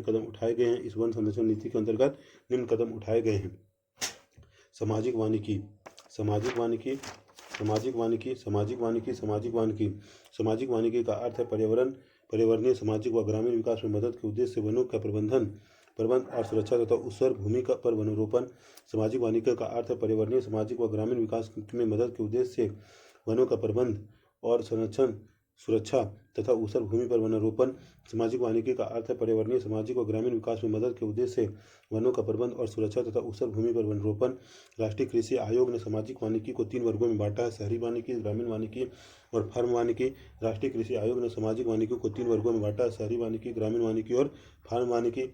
कदम उठाए गए हैं। सामाजिक वानिकी का अर्थ है पर्यावरणीय, सामाजिक व ग्रामीण विकास में मदद के उद्देश्य से वनों का प्रबंध और सुरक्षा तथा उसर भूमि पर वनरोपण। सामाजिक वानिकी का अर्थ है पर्यावरणीय, सामाजिक व ग्रामीण विकास में मदद के उद्देश्य से वनों का प्रबंध और संरक्षण, सुरक्षा तथा उसर भूमि पर वनरोपण। सामाजिक वानिकी का अर्थ है पर्यावरणीय, सामाजिक व ग्रामीण विकास में मदद के उद्देश्य से वनों का प्रबंध और सुरक्षा तथा उसर भूमि पर वनरोपण। राष्ट्रीय कृषि आयोग ने सामाजिक वानिकी को 3 वर्गों में बांटा है: शहरी वानिकी, ग्रामीण वानिकी और फार्म वानिकी। राष्ट्रीय कृषि आयोग ने सामाजिक वानिकी को 3 वर्गों में बांटा है: शहरी वानिकी, ग्रामीण वानिकी और फार्म वानिकी।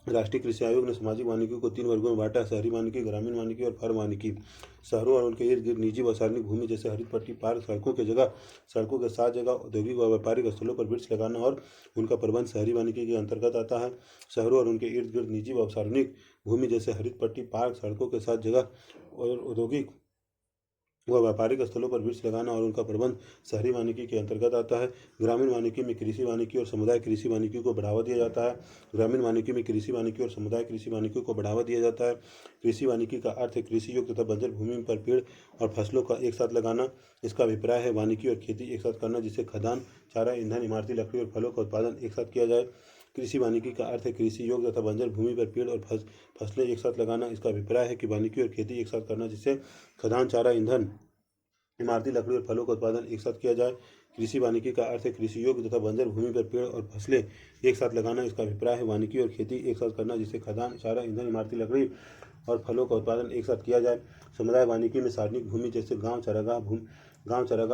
राष्ट्रीय कृषि आयोग ने सामाजिक वानिकी को 3 वर्गों में बांटा है: शहरी वानिकी, ग्रामीण वानिकी और फार्म वानिकी। शहरों और उनके इर्द गिर्द निजी व सार्वजनिक भूमि जैसे हरित पट्टी, पार्क, सड़कों के साथ जगह, औद्योगिक व व्यापारिक स्थलों पर वृक्ष लगाना और उनका प्रबंध शहरी वानिकी के अंतर्गत आता है। शहरों और उनके इर्द गिर्द निजी व सार्वजनिक भूमि जैसे हरित पट्टी, पार्क, सड़कों के साथ जगह और औद्योगिक वह व्यापारिक स्थलों पर वृक्ष लगाना और उनका प्रबंध शहरी वानिकी के अंतर्गत आता है। ग्रामीण वानिकी में कृषि वानिकी और समुदाय कृषि वानिकी को बढ़ावा दिया जाता है। ग्रामीण वानिकी में कृषि वानिकी और समुदाय कृषि वानिकी को बढ़ावा दिया जाता है। कृषि वानिकी का अर्थ है कृषि योग्य तथा बंजर भूमि पर पेड़ और फसलों का एक साथ लगाना। इसका अभिप्राय है वानिकी और खेती एक साथ करना, जिससे खदान, चारा, ईंधन, इमारती लकड़ी और फलों का उत्पादन एक साथ किया जाए। कृषि वानिकी का अर्थ है कृषि योग्य तथा बंजर भूमि पर पेड़ और फसलें एक साथ लगाना। इसका अभिप्राय है कि वानिकी और खेती एक साथ करना, जिससे खदान, चारा, ईंधन, इमारती लकड़ी और फलों का उत्पादन एक साथ किया जाए। कृषि वानिकी का अर्थ है कृषि योग्य तथा बंजर भूमि पर पेड़ और फसलें एक साथ लगाना। इसका अभिप्राय है वानिकी और खेती एक साथ करना, जिससे खदान, चारा, ईंधन, इमारती लकड़ी और फलों का उत्पादन एक साथ किया जाए। समुदाय वानिकी में सार्वजनिक भूमि जैसे गांव चरागाह,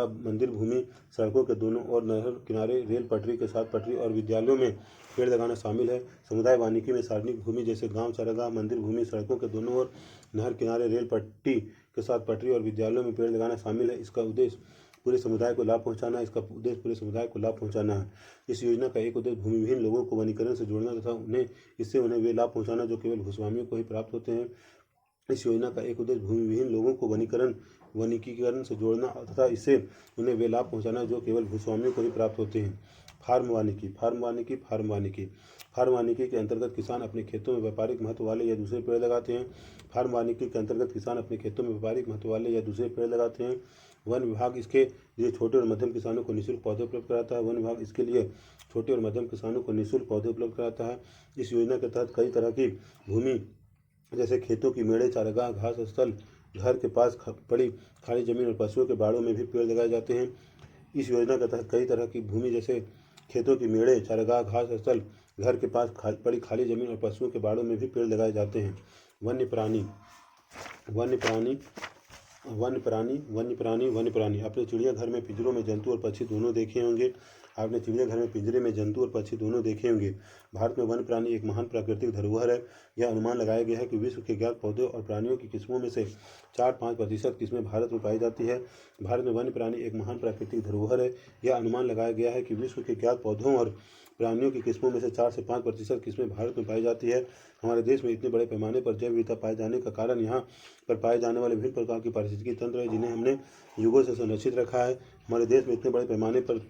मंदिर भूमि, सड़कों के दोनों ओर, नहर किनारे, रेल पटरी के साथ पटरी और विद्यालयों में पेड़ लगाना शामिल है। समुदाय वानिकी में सार्वजनिक भूमि जैसे गांव चरागाह, मंदिर भूमि, सड़कों के दोनों ओर, नहर किनारे, रेल पट्टी के साथ पटरी और विद्यालयों में पेड़ लगाना शामिल है। इसका उद्देश्य पूरे समुदाय को लाभ पहुंचाना है। इस योजना का एक उद्देश्य भूमिहीन लोगों को वनीकरण से जोड़ना तथा उन्हें वे लाभ पहुंचाना जो केवल भूस्वामियों को ही प्राप्त होते हैं। इस योजना का एक उद्देश्य भूमिहीन लोगों को वनीकरण से जोड़ना तथा इससे उन्हें वे लाभ पहुंचाना जो केवल भूस्वामियों को ही प्राप्त होते हैं। फार्म वानिकी के अंतर्गत किसान अपने खेतों में व्यापारिक महत्व वाले या दूसरे पेड़ लगाते हैं। वन विभाग इसके लिए छोटे और मध्यम किसानों को निःशुल्क पौधे उपलब्ध कराता है। इस योजना के तहत कई तरह की भूमि जैसे खेतों की मेड़े, चारागाह, घास स्थल, घर के पास पड़ी खाली जमीन और पशुओं के बाड़ों में भी पेड़ लगाए जाते हैं। इस योजना के तहत कई तरह की भूमि जैसे खेतों की मेड़े, चारागाह, घास स्थल, घर के पास पड़ी खाली जमीन और पशुओं के बाड़ों में भी पेड़ लगाए जाते हैं। वन्य प्राणी अपने चिड़ियाघर में पिंजरे में जंतु और पक्षी दोनों देखे होंगे। भारत में वन्य प्राणी एक महान प्राकृतिक धरोहर है। यह अनुमान लगाया गया है कि विश्व के ज्ञात पौधों और प्राणियों की किस्मों में से 4-5% किस्में भारत में पाई जाती है। भारत में वन्य प्राणी एक महान प्राकृतिक धरोहर है। यह अनुमान लगाया गया है कि विश्व के ज्ञात पौधों और प्राणियों की किस्मों में से 4 से 5% किस्में भारत में पाई जाती है। हमारे देश में इतने बड़े पैमाने पर जैव विविधता पाए जाने का कारण यहाँ पर पाए जाने वाले विभिन्न प्रकार की पारिस्थितिकी तंत्र है जिन्हें हमने युगों से संरक्षित रखा है। हमारे देश में इतने बड़े पैमाने पर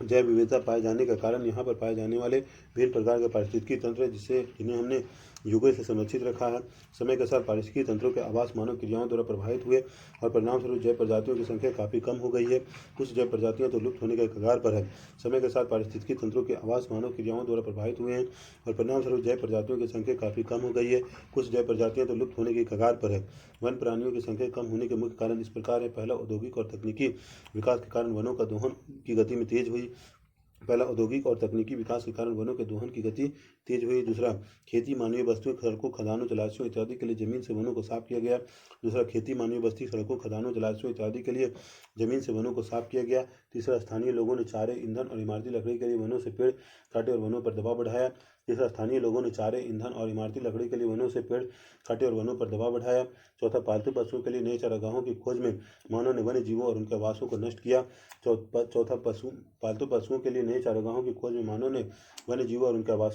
जैव विविधता पाए जाने का कारण यहाँ पर पाए जाने वाले विभिन्न प्रकार के पारिस्थितिकी तंत्र है जिन्हें हमने युगों से संरक्षित रखा है। समय के साथ पारिस्थितिकी तंत्रों के आवास मानव क्रियाओं द्वारा प्रभावित हुए और परिणामस्वरूप जैव प्रजातियों की संख्या काफ़ी कम हो गई है। कुछ जैव प्रजातियां तो लुप्त होने के कगार पर है। समय के साथ पारिस्थितिकी तंत्रों के आवास मानव क्रियाओं द्वारा प्रभावित हुए हैं और परिणामस्वरूप जैव प्रजातियों की संख्या काफ़ी कम हो गई है। कुछ जैव प्रजातियां तो लुप्त होने के कगार पर है। वन प्राणियों की संख्या कम होने के मुख्य कारण इस प्रकार है। पहला, औद्योगिक और तकनीकी विकास के कारण वनों का दोहन की गति में तेज हुई। दूसरा, खेती, मानवीय बस्तियों, सड़कों, खदानों, जलाशयों इत्यादि के लिए जमीन से वनों को साफ किया गया। तीसरा, स्थानीय लोगों ने चारे, ईंधन और इमारती लकड़ी के लिए वनों से पेड़ काटे और वनों पर दबाव बढ़ाया। चौथा, पालतू पशुओं के लिए नए चारागाहों की खोज में मानव ने वन्य जीवों और उनके आवासों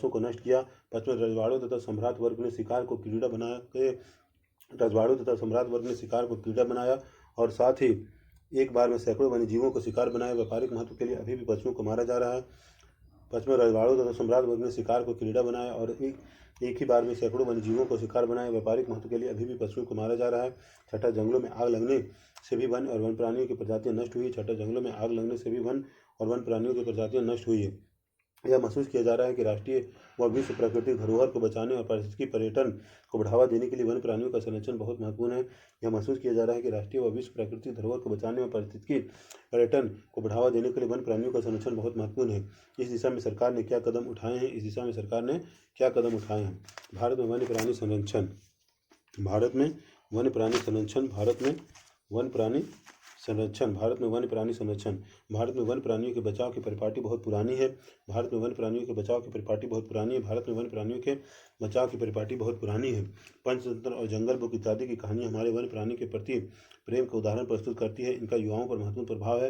को नष्ट किया। पांचवा, रजवाड़ों तथा सम्राट वर्ग ने शिकार को क्रीड़ा बनाया और साथ ही एक बार में सैकड़ों वन्य जीवों को शिकार बनाया। व्यापारिक महत्व के लिए अभी भी पशुओं को मारा जा रहा है। छठा, जंगलों में आग लगने से भी वन और वन प्राणियों की प्रजातियां नष्ट हुई है। यह महसूस किया जा रहा है कि राष्ट्रीय व विश्व प्राकृतिक धरोहर को बचाने और पारिस्थितिकी पर्यटन को बढ़ावा देने के लिए वन प्राणियों का संरक्षण बहुत महत्वपूर्ण है। इस दिशा में सरकार ने क्या कदम उठाए हैं? भारत में वन्य प्राणी संरक्षण। भारत में वन्य प्राणी वन प्राणियों के बचाव की परिपाटी बहुत पुरानी है। भारत में वन प्राणियों के बचाव की परिपाटी बहुत पुरानी है। पंचतंत्र और जंगल बुक इत्यादि की कहानी हमारे वन्य प्राणी के प्रति प्रेम का उदाहरण प्रस्तुत करती है। इनका युवाओं पर महत्वपूर्ण प्रभाव है।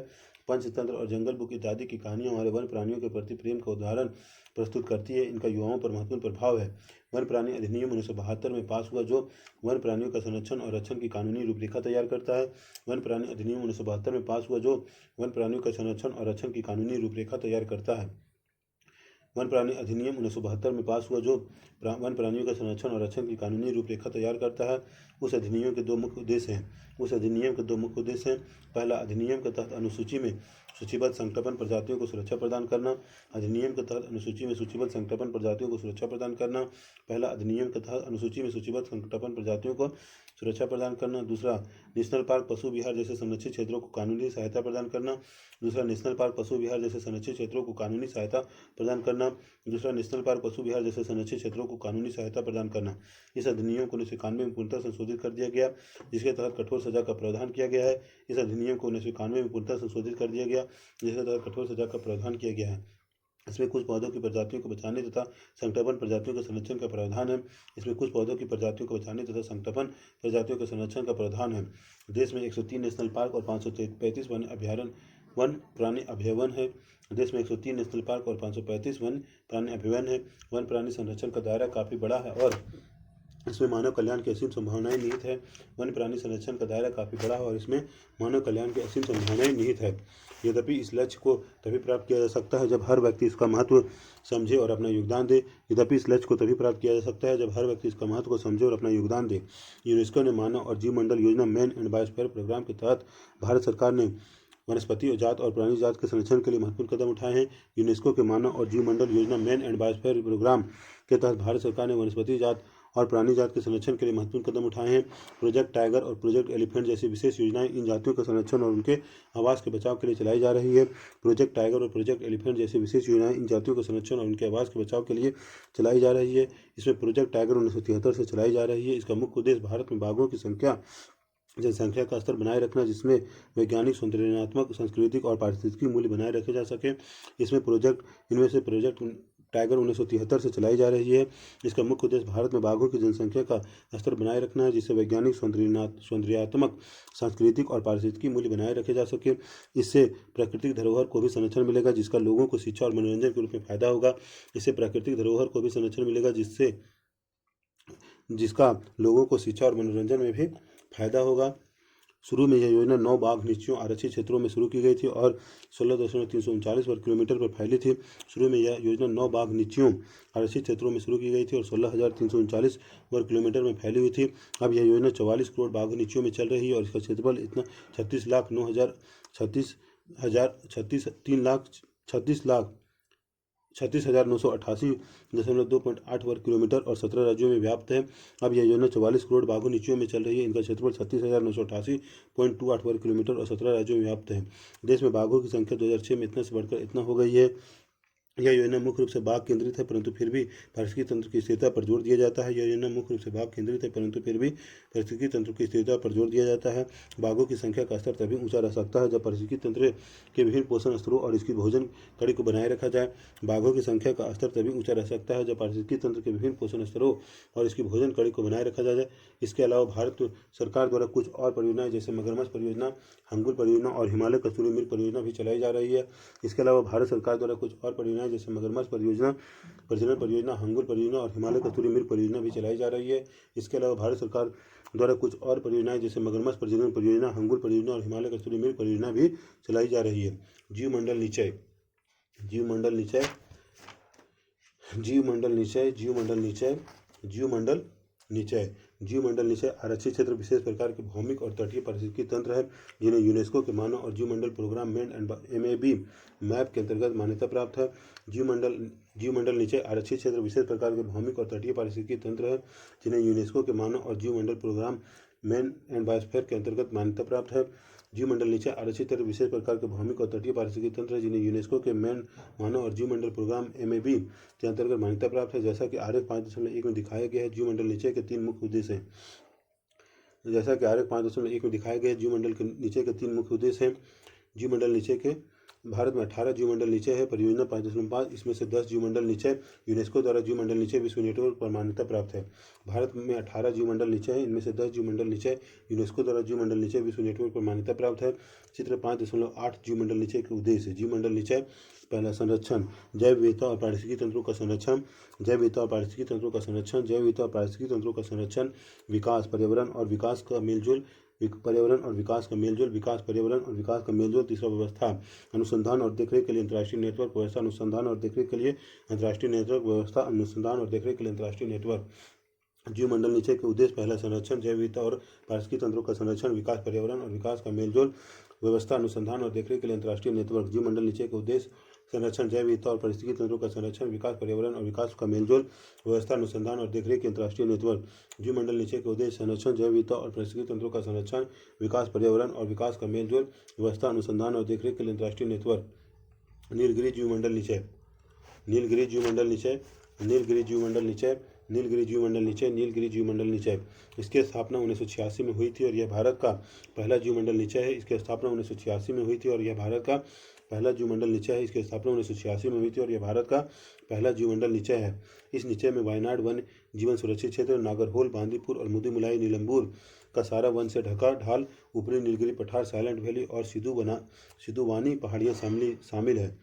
पंचतंत्र और जंगल बुक इत्यादि की कहानी हमारे वन्य प्राणियों के प्रति प्रेम का उदाहरण प्रस्तुत करती है। इनका युवाओं पर महत्वपूर्ण प्रभाव है। वन्य प्राणी अधिनियम 1972 में पास हुआ, जो वन्य प्राणियों का संरक्षण और रक्षण की कानूनी रूपरेखा तैयार करता है। वन्य प्राणी अधिनियम 1972 में पास हुआ, जो वन्य प्राणियों का संरक्षण और रक्षण की कानूनी रूपरेखा तैयार करता है। वन प्राणी अधिनियम 1972 में पास हुआ, जो वन प्राणियों का संरक्षण और रक्षण की कानूनी रूपरेखा तैयार करता है। उस अधिनियम के दो मुख्य उद्देश्य हैं। पहला, अधिनियम के तहत अनुसूची में सूचीबद्ध संकटपन प्रजातियों को सुरक्षा प्रदान करना। अधिनियम के तहत अनुसूची में सूचीबद्ध संकटपन प्रजातियों को सुरक्षा प्रदान करना। पहला, अधिनियम के तहत अनुसूची में सूचीबद्ध संकटपन प्रजातियों को सुरक्षा प्रदान करना। दूसरा, नेशनल पार्क, पशु विहार जैसे संरक्षित क्षेत्रों को कानूनी सहायता प्रदान करना। दूसरा, नेशनल पार्क, पशु विहार जैसे संरक्षित क्षेत्रों को कानूनी सहायता प्रदान करना। इस अधिनियम को 1991 में पूर्णतः संशोधित कर दिया गया, जिसके तहत कठोर सजा का प्रावधान किया गया है। इसमें कुछ पौधों की प्रजातियों को बचाने तथा संकटपन प्रजातियों के संरक्षण का प्रावधान है। देश में 103 नेशनल पार्क और 535 वन प्राणी अभयारण्य है। वन प्राणी संरक्षण का दायरा काफ़ी बड़ा है और इसमें मानव कल्याण की असीम संभावनाएं निहित है। यद्यपि इस लक्ष्य को तभी प्राप्त किया जा सकता है जब हर व्यक्ति इसका महत्व समझे और अपना योगदान दे। यूनेस्को ने मानव और जीवमंडल योजना मैन एंड बायोस्फीयर प्रोग्राम के तहत भारत सरकार ने वनस्पति जात और प्राणी जात के संरक्षण के लिए महत्वपूर्ण कदम उठाए हैं। यूनेस्को के मानव और जीवमंडल योजना मैन एंड बायोस्फीयर प्रोग्राम के तहत भारत सरकार ने वनस्पति जात और प्राणी जात के संरक्षण के लिए महत्वपूर्ण कदम उठाए हैं। प्रोजेक्ट टाइगर और प्रोजेक्ट एलिफेंट जैसी विशेष योजनाएं इन जातियों के संरक्षण और उनके आवास के बचाव के लिए चलाई जा रही है। इसमें प्रोजेक्ट टाइगर 1973 से चलाई जा रही है। इसका मुख्य उद्देश्य भारत में बाघों की जनसंख्या का स्तर बनाए रखना, जिसमें वैज्ञानिक, सौंदर्यात्मक, सांस्कृतिक और पारिस्थितिकी मूल्य बनाए रखे जा सके। इनमें से प्रोजेक्ट टाइगर 1973 से चलाई जा रही है। इसका मुख्य उद्देश्य भारत में बाघों की जनसंख्या का स्तर बनाए रखना है, जिससे वैज्ञानिक, सौंदर्यात्मक, सांस्कृतिक और पारिस्थितिकी मूल्य बनाए रखे जा सके। इससे प्राकृतिक धरोहर को भी संरक्षण मिलेगा, जिसका लोगों को शिक्षा और मनोरंजन के रूप में फायदा होगा। शुरू में यह योजना 9 बाघ निश्चयों आरक्षित क्षेत्रों में शुरू की गई थी और 16,339 वर्ग किलोमीटर पर फैली थी। 16,339 वर्ग किलोमीटर में फैली हुई थी। अब यह योजना 44 करोड़ बाघ निश्चयों में चल रही है और इसका क्षेत्रफल इतना 36,988.2 वर्ग किलोमीटर और 17 राज्यों में व्याप्त है। अब यह योजना 44 करोड़ बाघों निश्चयों में चल रही है। इनका क्षेत्रफल 36,988.28 वर्ग किलोमीटर और 17 राज्यों में व्याप्त है। देश में बाघों की संख्या 2006 में इतना से बढ़कर इतना हो गई है। यह योजना मुख्य रूप से बाघ केंद्रित है, परंतु फिर भी पारिस्थितिकी तंत्र की स्थिरता पर जोर दिया जाता है। बाघों की संख्या का स्तर तभी ऊंचा रह सकता है जब पारिस्थितिकी तंत्र के विभिन्न पोषण स्तरों और इसकी भोजन कड़ी को बनाए रखा जाए। इसके अलावा भारत सरकार द्वारा कुछ और परियोजनाएं जैसे मगरमच्छ परियोजना, हंगुल परियोजना और हिमालय कसूरी मृग परियोजना भी चलाई जा रही है। प्रजनन परियोजना, हंगुल परियोजना और हिमालय कसूरी मृग परियोजना भी चलाई जा रही है। इसके अलावा भारत सरकार द्वारा कुछ और परियोजनाएं जैसे मगरमच्छ प्रजनन परियोजना, हंगुल परियोजना और हिमालय कसूरी मृग परियोजना भी चलाई जा रही है। जीवमंडल निचय आरक्षित क्षेत्र विशेष प्रकार के भौमिक और तटीय पारिस्थितिकी तंत्र है, जिन्हें यूनेस्को के मानव और जीवमंडल प्रोग्राम MAB मैप के अंतर्गत मान्यता प्राप्त है। जीवमंडल निचय आरक्षित क्षेत्र विशेष प्रकार के भौमिक और तटीय पारिस्थितिकी तंत्र है, जिन्हें यूनेस्को के मानव और जीवमंडल प्रोग्राम मैन एंड बायोस्फीयर के अंतर्गत मान्यता प्राप्त है। जीवमंडल निचय आरक्षित क्षेत्र विशेष प्रकार के भौमिक और तटीय पारिस्थितिकी तंत्र है, जिन्हें यूनेस्को के मानव और जीवमंडल प्रोग्राम MAB के अंतर्गत मान्यता प्राप्त है। जैसा कि आरेख 5.1 में दिखाया गया है, जीवमंडल निचय के 3 मुख्य उद्देश्य हैं। जीवमंडल निचय के भारत में 18 जीवमंडल निचय है। परियोजना 5.5, इसमें से 10 जीवमंडल निचय यूनेस्को द्वारा जीवमंडल निचय विश्व नेटवर्क पर मान्यता प्राप्त है। भारत में 18 जीवमंडल निचय है, इनमें से 10 जीवमंडल निचय यूनेस्को द्वारा जीवमंडल निचय विश्व नेटवर्क पर मान्यता प्राप्त है। चित्र 5.8 जीवमंडल निचय के उद्देश्य। जीवमंडल निचय। पहला, संरक्षण, जैव विविधता और पारिस्थितिकी तंत्रों का संरक्षण, जैव विविधता और पारिस्थितिकी तंत्रों का संरक्षण, जैव विविधता और पारिस्थितिकी तंत्रों का संरक्षण, विकास, पर्यावरण और विकास का मेलजोल, पर्यावरण और विकास का मेलजोल, विकास, पर्यावरण और विकास का मेलजोल। तीसरा, व्यवस्था, अनुसंधान और देखरेख के लिए अंतर्राष्ट्रीय नेटवर्क व्यवस्था, अनुसंधान और देखरेख के लिए अंतर्राष्ट्रीय नेटवर्क व्यवस्था, अनुसंधान और देखरेख के लिए अंतर्राष्ट्रीय नेटवर्क। जीवमंडल निचय के उद्देश्य। पहला, संरक्षण, जैव विविधता और पारिस्थितिकी तंत्रों का संरक्षण, विकास, पर्यावरण और विकास का मेलजोल, व्यवस्था, अनुसंधान और देखरेख के लिए अंतर्राष्ट्रीय नेटवर्क। जीवमंडल निचय के उद्देश्य। संरक्षण, जैव विविधता और पारिस्थितिकी तंत्रों का संरक्षण, विकास, पर्यावरण और विकास का मेलजोल, व्यवस्था, अनुसंधान और देखरेख के अंतर्राष्ट्रीय नेटवर्क। जीवमंडल निचय के उद्देश्य। संरक्षण, जैव विविधता और पारिस्थितिकी तंत्रों का संरक्षण, विकास, पर्यावरण और विकास का मेलजोल, व्यवस्था, अनुसंधान और देखरेख के लिए अंतर्राष्ट्रीय नेटवर्क। नीलगिरी जीवमंडल निचय। नीलगिरी जीवमंडल निचय। नीलगिरी जीवमंडल निचय। नीलगिरी जीवमंडल निचय। नीलगिरी जीवमंडल निचय। इसकी स्थापना 1986 में हुई थी और यह भारत का पहला जीवमंडल निचय है। इसकी स्थापना 1986 में हुई थी और यह भारत का पहला जीवमंडल निचय है। इसकी स्थापना 1986 में हुई थी और यह भारत का पहला जीवमंडल निचय है। इस निचय में वायनाड वन जीवन सुरक्षित क्षेत्र, नागरहोल, बांदीपुर और मुदुमलाई नीलंबूर का सारा वन से ढका ढाल, ऊपरी नीलगिरी पठार, साइलेंट वैली और सिधुवानी पहाड़ियाँ शामिल है।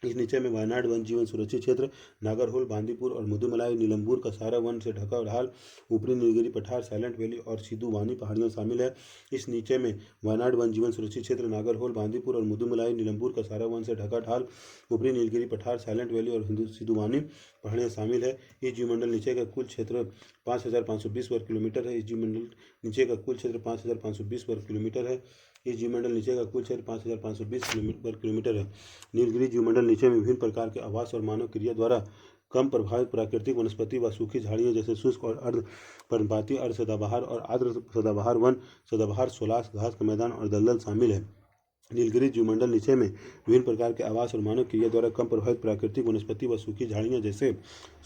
इस निचय में वायनाड वन जीवन सुरक्षित क्षेत्र, नागरहोल, बांदीपुर और मुदुमलाई नीलंबूर का सारा वन से ढका ढाल, ऊपरी नीलगिरी पठार, साइलेंट वैली और सिधुवानी पहाड़ियाँ शामिल है। इस निचय में वायनाड वन जीवन सुरक्षित क्षेत्र, नागरहोल, बांदीपुर और मुदुमलाई नीलंबूर का सारा वन से ढका ढाल, ऊपरी नीलगिरी पठार, साइलेंट वैली और सिधुवानी पहाड़ियाँ शामिल है। इस जीवमंडल निचय का कुल क्षेत्र 5520 वर्ग किलोमीटर है। इस जीवमंडल निचय का कुल क्षेत्र 5520 वर्ग किलोमीटर है। इस जीवमंडल निचय का कुल क्षेत्र 5520 वर्ग किलोमीटर है। नीलगिरी जीवमंडल निचय में विभिन्न प्रकार के आवास और मानव क्रिया द्वारा कम प्रभावित प्राकृतिक वनस्पति व सूखी झाड़ियाँ जैसे शुष्क और अर्ध पर्णपाती, अर्ध सदाबहार और आर्द्र सदाबहार वन, सदाबहार, सोलास, घास का मैदान और दलदल शामिल है। नीलगिरी जीवमंडल निचय में विभिन्न प्रकार के आवास और मानव क्रिया द्वारा कम प्रभावित प्राकृतिक वनस्पति व सूखी झाड़ियाँ जैसे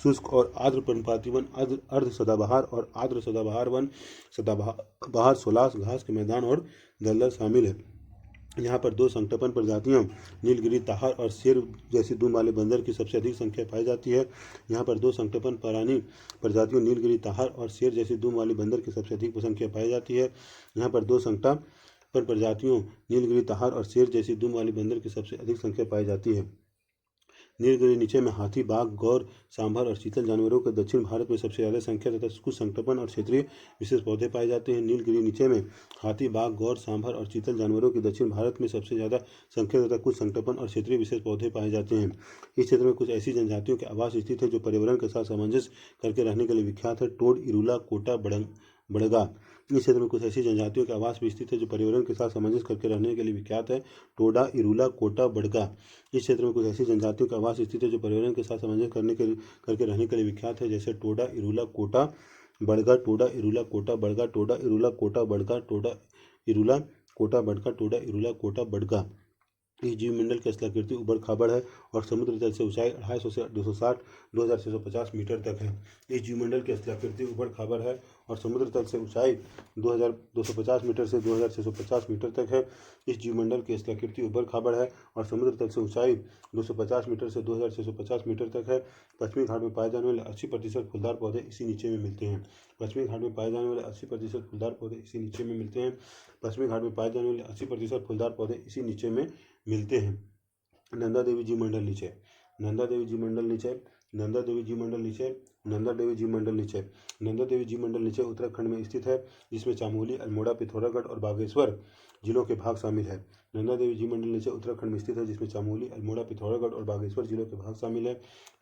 शुष्क और आर्द्र पर्णपाती वन, अर्ध सदाबहार और आर्द्र सदाबहार वन, सदाबहार, सोलास, घास के मैदान और दलदल शामिल है। यहाँ पर 2 संकटपन प्रजातियों नीलगिरी ताहर और शेर जैसी दुम वाले बंदर की सबसे अधिक संख्या पाई जाती है। यहाँ पर 2 संकटपन प्राणी प्रजातियों नीलगिरी ताहर और शेर जैसी दुम वाली बंदर की सबसे अधिक संख्या पाई जाती है। यहाँ पर 2 संकटपन प्रजातियों नीलगिरी ताहर और शेर जैसी दुम वाली बंदर की सबसे अधिक संख्या पाई जाती है। नीलगिरी निचय में हाथी, बाघ, गौर, सांभर और चीतल जानवरों के दक्षिण भारत में सबसे ज़्यादा संख्या तथा कुछ संकटपन और क्षेत्रीय विशेष पौधे पाए जाते हैं। नीलगिरी निचय में हाथी, बाघ, गौर, सांभर और चीतल जानवरों की दक्षिण भारत में सबसे ज़्यादा संख्या तथा कुछ संकटपन और क्षेत्रीय विशेष पौधे पाए जाते हैं। इस क्षेत्र में कुछ ऐसी जनजातियों के आवास स्थित है जो पर्यावरण के साथ सामंजस्य करके रहने के लिए विख्यात है। टोड, इरूला, कोटा, बड़गा। इस क्षेत्र में कुछ ऐसी जनजातियों के आवास भी स्थित है जो पर्यावरण के साथ सामंजस्य करके रहने के लिए विख्यात है। टोडा, इरूला, कोटा, बड़गा। इस क्षेत्र में कुछ ऐसी जनजातियों के आवास स्थित है जो पर्यावरण के साथ सामंजस्य करके रहने के लिए विख्यात है, जैसे टोडा, इरूला, कोटा, बड़गा, टोडा, इरूला, कोटा, बड़गा, टोडा, इरूला, कोटा, बड़गा, टोडा, इरूला, कोटा, बड़गा, टोडा, इरूला, कोटा, बड़गा। इस जीवमंडल की स्थलाकृति उबड़ खाबड़ है और समुद्र तल से ऊंचाई 250 से 260 2650 मीटर तक है। इस जीवमंडल की स्थलाकृति उबड़ खाबड़ है और समुद्र तल से ऊंचाई 2250 मीटर से 2650 मीटर तक है। इस जीवमंडल की स्थलाकृति उबड़ खाबड़ है और समुद्र तल से ऊंचाई 250 मीटर से 2650 मीटर तक है। पश्चिमी घाट में पाए जाने वाले 80% फूलदार पौधे इसी नीचे में मिलते हैं। पश्चिमी घाट में पाए जाने वाले 80% फूलदार पौधे इसी नीचे में मिलते हैं। पश्चिमी घाट में पाए जाने वाले 80% फूलदार पौधे इसी नीचे में मिलते हैं। नंदा देवी जीवमंडल निचय। नंदा देवी जीवमंडल निचय। नंदा देवी जीवमंडल निचय। नंदा देवी जीवमंडल निचय। नंदा देवी जीवमंडल निचय उत्तराखंड में स्थित है, जिसमें चमोली, अल्मोड़ा, पिथौरागढ़ और बागेश्वर जिलों के भाग शामिल है। नंदा देवी जीवमंडल निचय उत्तराखंड में स्थित है, जिसमें चमोली, अल्मोड़ा, पिथौरागढ़ और बागेश्वर जिलों के भाग शामिल है।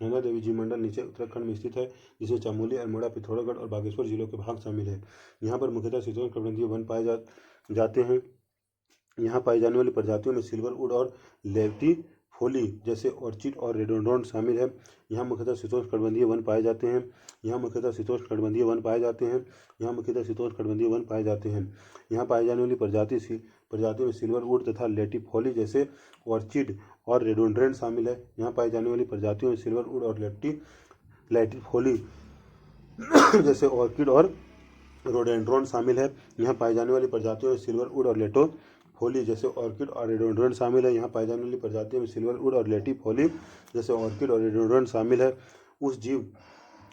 नंदा देवी जीवमंडल निचय उत्तराखंड में स्थित है, जिसमें चमोली, अल्मोड़ा, पिथौरागढ़ और बागेश्वर जिलों के भाग शामिल है। यहाँ पर मुख्यतः शीतोष्णकटिबंधीय वन पाए जाते हैं। यहाँ पाई जाने वाली प्रजातियों में सिल्वरवुड और लेविटीफोली जैसे ऑर्चिड और रेडोडोंट शामिल है। यहाँ मुख्यतः शीतोष्णकटिबंधीय वन पाए जाते हैं। यहाँ मुख्यतः शीतोष्णकटिबंधीय वन पाए जाते हैं। यहाँ मुख्यतः शीतोष्णकटिबंधीय वन पाए जाते हैं। यहाँ पाई जाने वाली प्रजातियों में सिल्वरवुड तथा लेटिफोली जैसे ऑर्चिड और रेडोडोंट शामिल है। यहाँ पाई जाने वाली प्रजातियों में सिल्वरवुड और लेटिफोली जैसे ऑर्किड और रोडेंड्रॉन शामिल है। यहाँ पाई जाने वाली प्रजातियों में सिल्वरवुड और फोली जैसे ऑर्किड और रेडोडेंड्रन शामिल है। यहाँ पाई जाने वाली प्रजातियों में सिल्वरवुड और लेटिफोली जैसे ऑर्किड और रेडोडेंड्रन शामिल है। उस जीव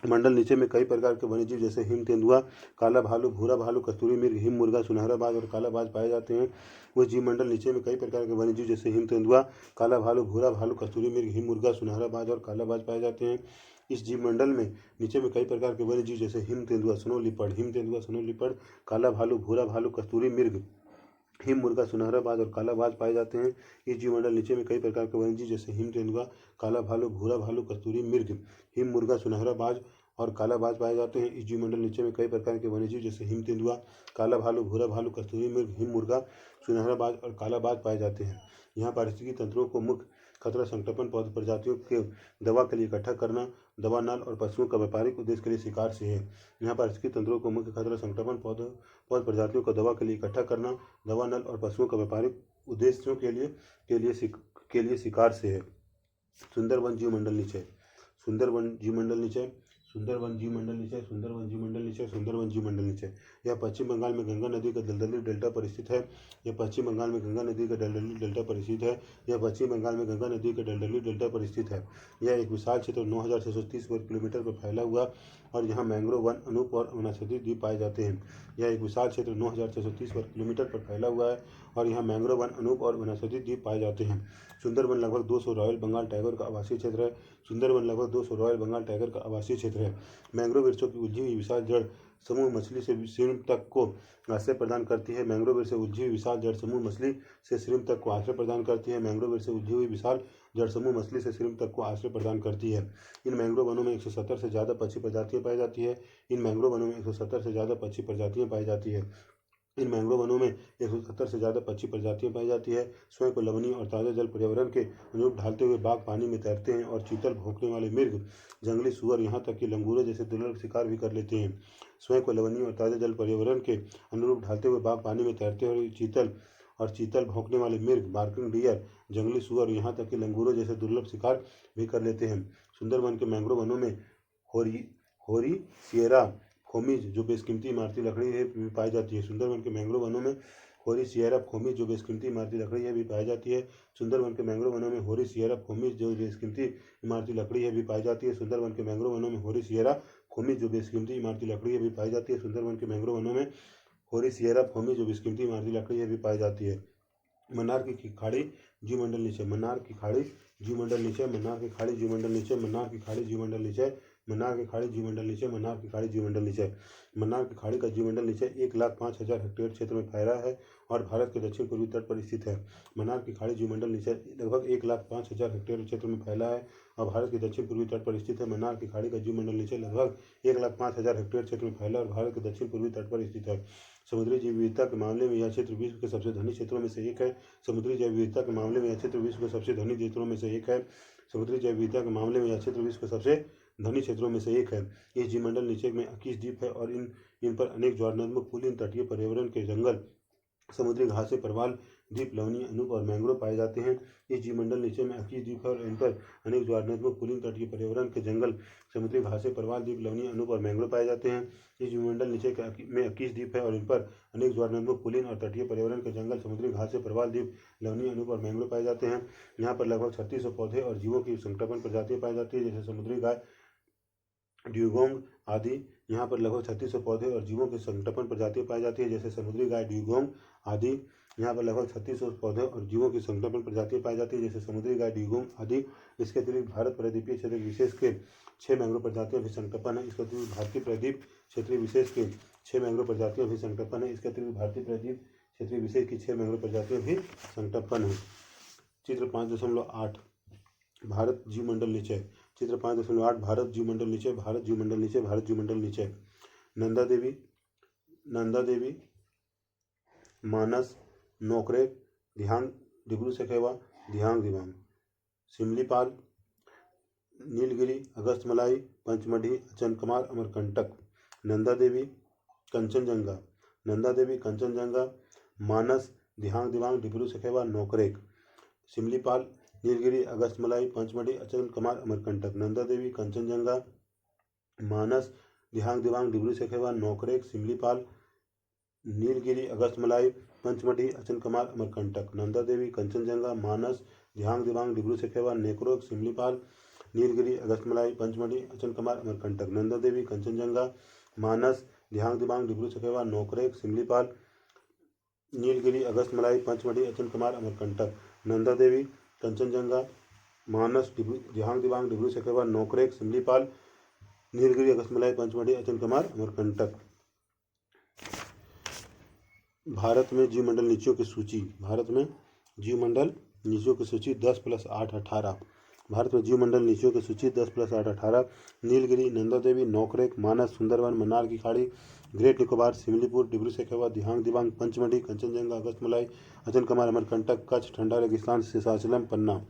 मंडल नीचे में कई प्रकार के वन्यजीव जैसे हिम तेंदुआ, काला भालू, भूरा भालू, कस्तूरी मृग, हिम मुर्गा, सुनहरा बाज और काला बाज पाए जाते हैं। उस जीव मंडल नीचे में कई प्रकार के वन्यजीव जैसे हिम तेंदुआ, काला भालू, भूरा भालू, कस्तूरी मृग, हिम मुर्गा, सुनहरा बाज और काला बाज पाए जाते हैं। इस जीव मंडल में नीचे में कई प्रकार के वन्यजीव जैसे हिम तेंदुआ, स्नो लिपर्ड, काला भालू, भूरा भालू, कस्तूरी मृग, हिम मुर्गा, सुनहरा बाज और काला बाज पाए जाते हैं। इस जीवमंडल नीचे में कई प्रकार के वन्यजीव जैसे हिम तेंदुआ, काला भालू, भूरा भालू, कस्तूरी मृग, हिम मुर्गा, सुनहरा बाज और काला बाज पाए जाते हैं। इस जीवमंडल नीचे में कई प्रकार के वन्यजीव जैसे हिम तेंदुआ, काला भालू, भूरा भालू, कस्तूरी मृग, हिम मुर्गा, सुनहरा बाज और काला बाज पाए जाते हैं। यहाँ पारिस्थितिकी तंत्रों को मुख्य खतरा संकटन पौध प्रजातियों के दवा के लिए इकट्ठा करना, दवा नल और पशुओं का व्यापारिक उद्देश्य के लिए शिकार से है। यहाँ पारिस्थितिकी तंत्रों को मुख्य खतरा संकटन पौध प्रजातियों को दवा के लिए इकट्ठा करना, दवा नल और पशुओं का व्यापारिक उद्देश्यों के लिए शिकार से है। सुंदरवन जीवमंडल नीचे, सुंदरवन जीवमंडल नीचे, सुंदरवन जीवमंडल नीचे, सुंदरवन जीवमंडल नीचे, सुंदरवन जीवमंडल नीचे। यह पश्चिम बंगाल में गंगा नदी का दलदली डेल्टा पर स्थित है। यह पश्चिम बंगाल में गंगा नदी का दलदली डेल्टा पर स्थित है। यह पश्चिम बंगाल में गंगा नदी का दलदली डेल्टा पर स्थित है। यह एक विशाल क्षेत्र 9630 वर्ग किलोमीटर पर फैला हुआ और यहाँ मैंग्रोव वन, अनूप और वनस्पति द्वीप पाए जाते हैं। यह एक विशाल क्षेत्र 9630 वर्ग किलोमीटर पर फैला हुआ है और यहाँ मैंग्रोव वन, अनूप और वनस्पति द्वीप पाए जाते हैं। सुंदरवन लगभग 200 रॉयल बंगाल टाइगर का आवासीय क्षेत्र है। सुंदरवन लगभग 200 रॉयल बंगाल टाइगर का आवासीय क्षेत्र है। मैंग्रोव वृक्षों की उलझी हुई विशाल जड़ समूह मछली से श्रिम्प तक को आश्रय प्रदान करती है। मैंग्रोव वृक्ष से उलझी हुई विशाल जड़ समूह मछली से श्रिम्प तक को आश्रय प्रदान करती है। मैंग्रोव वृक्ष से उलझी हुई विशाल जड़ समूह मछली से श्रिम्प तक को आश्रय प्रदान करती है। इन मैंग्रोव वनों में 170 से ज़्यादा पक्षी प्रजातियाँ पाई जाती है। इन मैंग्रोव वनों में 170 से ज़्यादा पक्षी प्रजातियाँ पाई जाती है। इन मैंग्रोव वनों में 170 से ज़्यादा पक्षी प्रजातियाँ पाई जाती है। स्वयं को लवणीय और ताज़ा जल पर्यावरण के अनुरूप ढालते हुए बाघ पानी में तैरते हैं और चीतल भौंकने वाले मृग, जंगली सुअर, यहाँ तक कि लंगूरों जैसे दुर्लभ शिकार भी कर लेते हैं। स्वयं को लवणीय और ताज़ा जल पर्यावरण के अनुरूप ढालते हुए बाघ पानी में तैरते हैं और चीतल भौंकने वाले मृग, बार्किंग डियर, जंगली सुअर, यहाँ तक कि लंगूरों जैसे दुर्लभ शिकार भी कर लेते हैं। सुंदरवन के मैंग्रोव वनों में होरी सियरा खोमिज जो बेशकीमती इमारती लकड़ी है भी पाई जाती है। सुंदरवन के मैंग्रोव वनों में होरी सियरा खोमिज जो बेशकीमती इमारती लकड़ी है भी पाई जाती है। सुंदरवन के मैंग्रोव वनों में होरी सियरा खोमिज जो बेशकीमती इमारती लकड़ी है भी पाई जाती है। सुंदरवन के मैंग्रोव वनों में होरी सियरा खोमिज जो बेशकीमती इमारती लकड़ी है भी पाई जाती है। सुंदरवन के मैंग्रोव वनों में होरी सियरा खोमिज जो बेशकीमती इमारती लकड़ी है भी पाई जाती है। मन्नार की खाड़ी जीवमंडल नीचे, मन्नार की खाड़ी जीवमंडल नीचे, मन्नार की खाड़ी जीवमंडल नीचे, मन्नार की खाड़ी जीवमंडल नीचे, मन्नार की खाड़ी जीवमंडल नीचे, मन्नार की खाड़ी जीवमंडल नीचे। मन्नार की खाड़ी का जीवमंडल नीचे 1,05,000 हेक्टेयर क्षेत्र में फैला है और भारत के दक्षिण पूर्वी तट पर स्थित है। मन्नार की खाड़ी जीवमंडल नीचे लगभग 1,05,000 हेक्टेयर क्षेत्र में फैला है और भारत के दक्षिण पूर्वी तट पर स्थित है। मन्नार की खाड़ी का जीवमंडल नीचे लगभग 1,05,000 हेक्टेयर क्षेत्र में फैला और भारत के दक्षिण पूर्वी तट पर स्थित है। समुद्री जैव विविधता के मामले में यह क्षेत्र विश्व के सबसे धनी क्षेत्रों में से एक है। समुद्री जैव विविधता के मामले में यह क्षेत्र विश्व के सबसे धनी क्षेत्रों में से एक है। समुद्री जैव विविधता के मामले में यह क्षेत्र विश्व के सबसे धनी क्षेत्रों में से एक है। इस जीवमंडल नीचे में 21 द्वीप है और इन पर अनेक ज्वारनदमुख कुलीन तटीय पर्यावरण के जंगल, समुद्री घासें, प्रवाल द्वीप, लवणीय, अनूप और मैंग्रोव पाए जाते हैं। इस जीवमंडल नीचे में 21 द्वीप है और इन पर अनेक ज्वारनदमुख कुलीन तटीय पर्यावरण के जंगल, समुद्री घासें, प्रवाल द्वीप, लवणीय, अनूप और मैंग्रोव पाए जाते हैं। इस जीवमंडल नीचे में 21 द्वीप है और इन पर अनेक ज्वारनदमुख कुलीन और तटीय पर्यावरण के जंगल, समुद्री घासें, प्रवाल द्वीप, लवणीय, अनूप और मैंग्रोव पाए जाते हैं। यहाँ पर लगभग 3600 पौधे और जीवों की संक्रमण प्रजातियाँ पाई जाती है जैसे समुद्री गाय, ड्यूगोंग आदि। यहाँ पर लगभग 3600 पौधे और जीवों की संक्रमण प्रजातियाँ पाई जाती है जैसे समुद्री गाय, ड्यूगोंग आदि। यहाँ पर लगभग 3600 पौधे और जीवों की संक्रमण प्रजातियाँ पाई जाती है जैसे समुद्री गाय, ड्यूगोंग आदि। इसके अतिरिक्त भारत प्रायद्वीपीय क्षेत्र विशेष के 6 मैंग्रोव प्रजातियाँ भी संक्रमण है। इसके अतिरिक्त भारतीय प्रायद्वीप क्षेत्रीय विशेष के 6 मैंग्रोव प्रजातियाँ भी संक्रमण है। इसके अतिरिक्त भारतीय प्रायद्वीप क्षेत्रीय विशेष की 6 मैंग्रोव प्रजातियाँ भी संक्रमण है। चित्र 5.8 भारत जीवमंडल नीचे, चित्र 5.8 भारत जीवमंडल नीचे, भारत जीवमंडल नीचे, भारत जीवमंडल नीचे। नंदा देवी, मानस, नोकरेक, धियांग, डिब्रू सखेवा, धियांग दिबांग, सिमलीपाल, नीलगिरी, अगस्तमलाई, पंचमढ़ी, अचनकमार, अमरकंटक। नंदा देवी, कंचनजंगा, मानस, धियांग दिबांग, डिब्रू सखेवा, नोकरेक, सिमलीपाल, नीलगिरी, अगस्तमलाई, पंचमढ़ी, अचनकमार, अमरकंटक। नंदा देवी, कंचनजंगा, मानस, धियांग दिबांग, डिब्रू सखेवा, नोकरेक, सिमलीपाल, नीलगिरी, अगस्तमलाई, पंचमढ़ी अचनकमार अमरकंटक नंदा देवी कंचनजंगा मानस दिहांग दिबांग डिब्रू सखेवा नेकरोग सिमलीपाल नीलगिरी अगस्तमलाई पंचमढ़ी अचनकमार अमरकंटक नंदा देवी कंचनजंगा मानस दिहांग दिबांग डिब्रू सखेवा नोकरेक सिमलीपाल नीलगिरी अगस्तमलाई पंचमढ़ी अचनकमार अमरकंटक नंदा देवी कंचनजंगा मानस दिहांग दिबांग डिब्रू सखेवा नोकरेक सिमलीपाल नीलगिरी अगस्तमलाई पंचमढ़ी अचनकमार अमरकंटक। भारत में जीवमंडल नीचियों की सूची। भारत में जीवमंडल नीचियों की सूची 10 + 8 18। भारत में जीवमंडल नीचियों की सूची 10 + 8 18। नीलगिरी नंदा देवी नोकरेक मानस सुंदरवन मन्नार की खाड़ी ग्रेट निकोबार सिमलीपुर डिब्रू सखेवा दिहांग दिबांग पंचमढ़ी कंचनजंगा अगस्तमलाई अचनकमार अमरकंटक कच्छ ठंडा रेगिस्तान शेषाचलम पन्ना।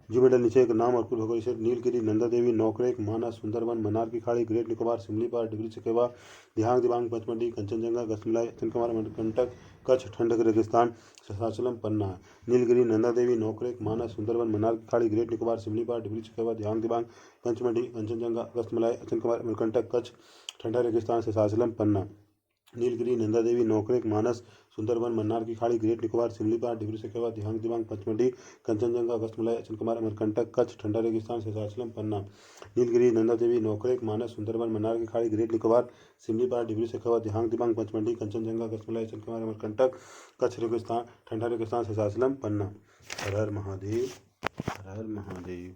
जीवमंडल नीचे के नाम और कुल भौगोलिक क्षेत्र नीलगिरी नंदा देवी नोकरेक मानस सुंदरवन मन्नार की खाड़ी ग्रेट निकोबार सिमलीपाल डिब्रू सखेवा दिहांग दिबांग पंचमढ़ी कंचनजंगा अगस्तमलाई अचनकमार अमरकंटक कच्छ ठंडक रेगिस्तान शेषाचलम पन्ना। नीलगिरी नंदा देवी नोकरेक मानस सुंदरवन मन्नार की खाड़ी ग्रेट निकोबार सिमलीपाल डिब्रू सखेवा दिहांग दिबांग पंचमढ़ी कंचनजंगा अगस्तमलाई अचनकमार अमरकंटक कच्छ ठंडा रेगिस्तान शेषाचलम पन्ना। नीलगिरी नंदा देवी नोकरेक मानस सुंदरवन मन्नार की खाड़ी ग्रेट निकोबार सिमलीपाल डिब्रू सखेवा दिहांग दिबांग पंचमढ़ी कंचनजंगा अगस्तमलाई अचनकमार अमरकंटक कच्छ ठंडा रेगिस्तान शेषाचलम पन्ना। नीलगिरी नंदा देवी नोकरेक मानस सुंदरवन मन्नार की खाड़ी ग्रेट निकोबार सिमलीपाल डिब्रू सखेवा दिहांग दिबांग पंचमढ़ी कंचनजंगा अगस्तमलाई अचनकमार अमरकंटक कच्छ रेगिस्तान ठंडा रेगिस्तान शेषाचलम पन्ना। हर हर महादेव, हर हर महादेव।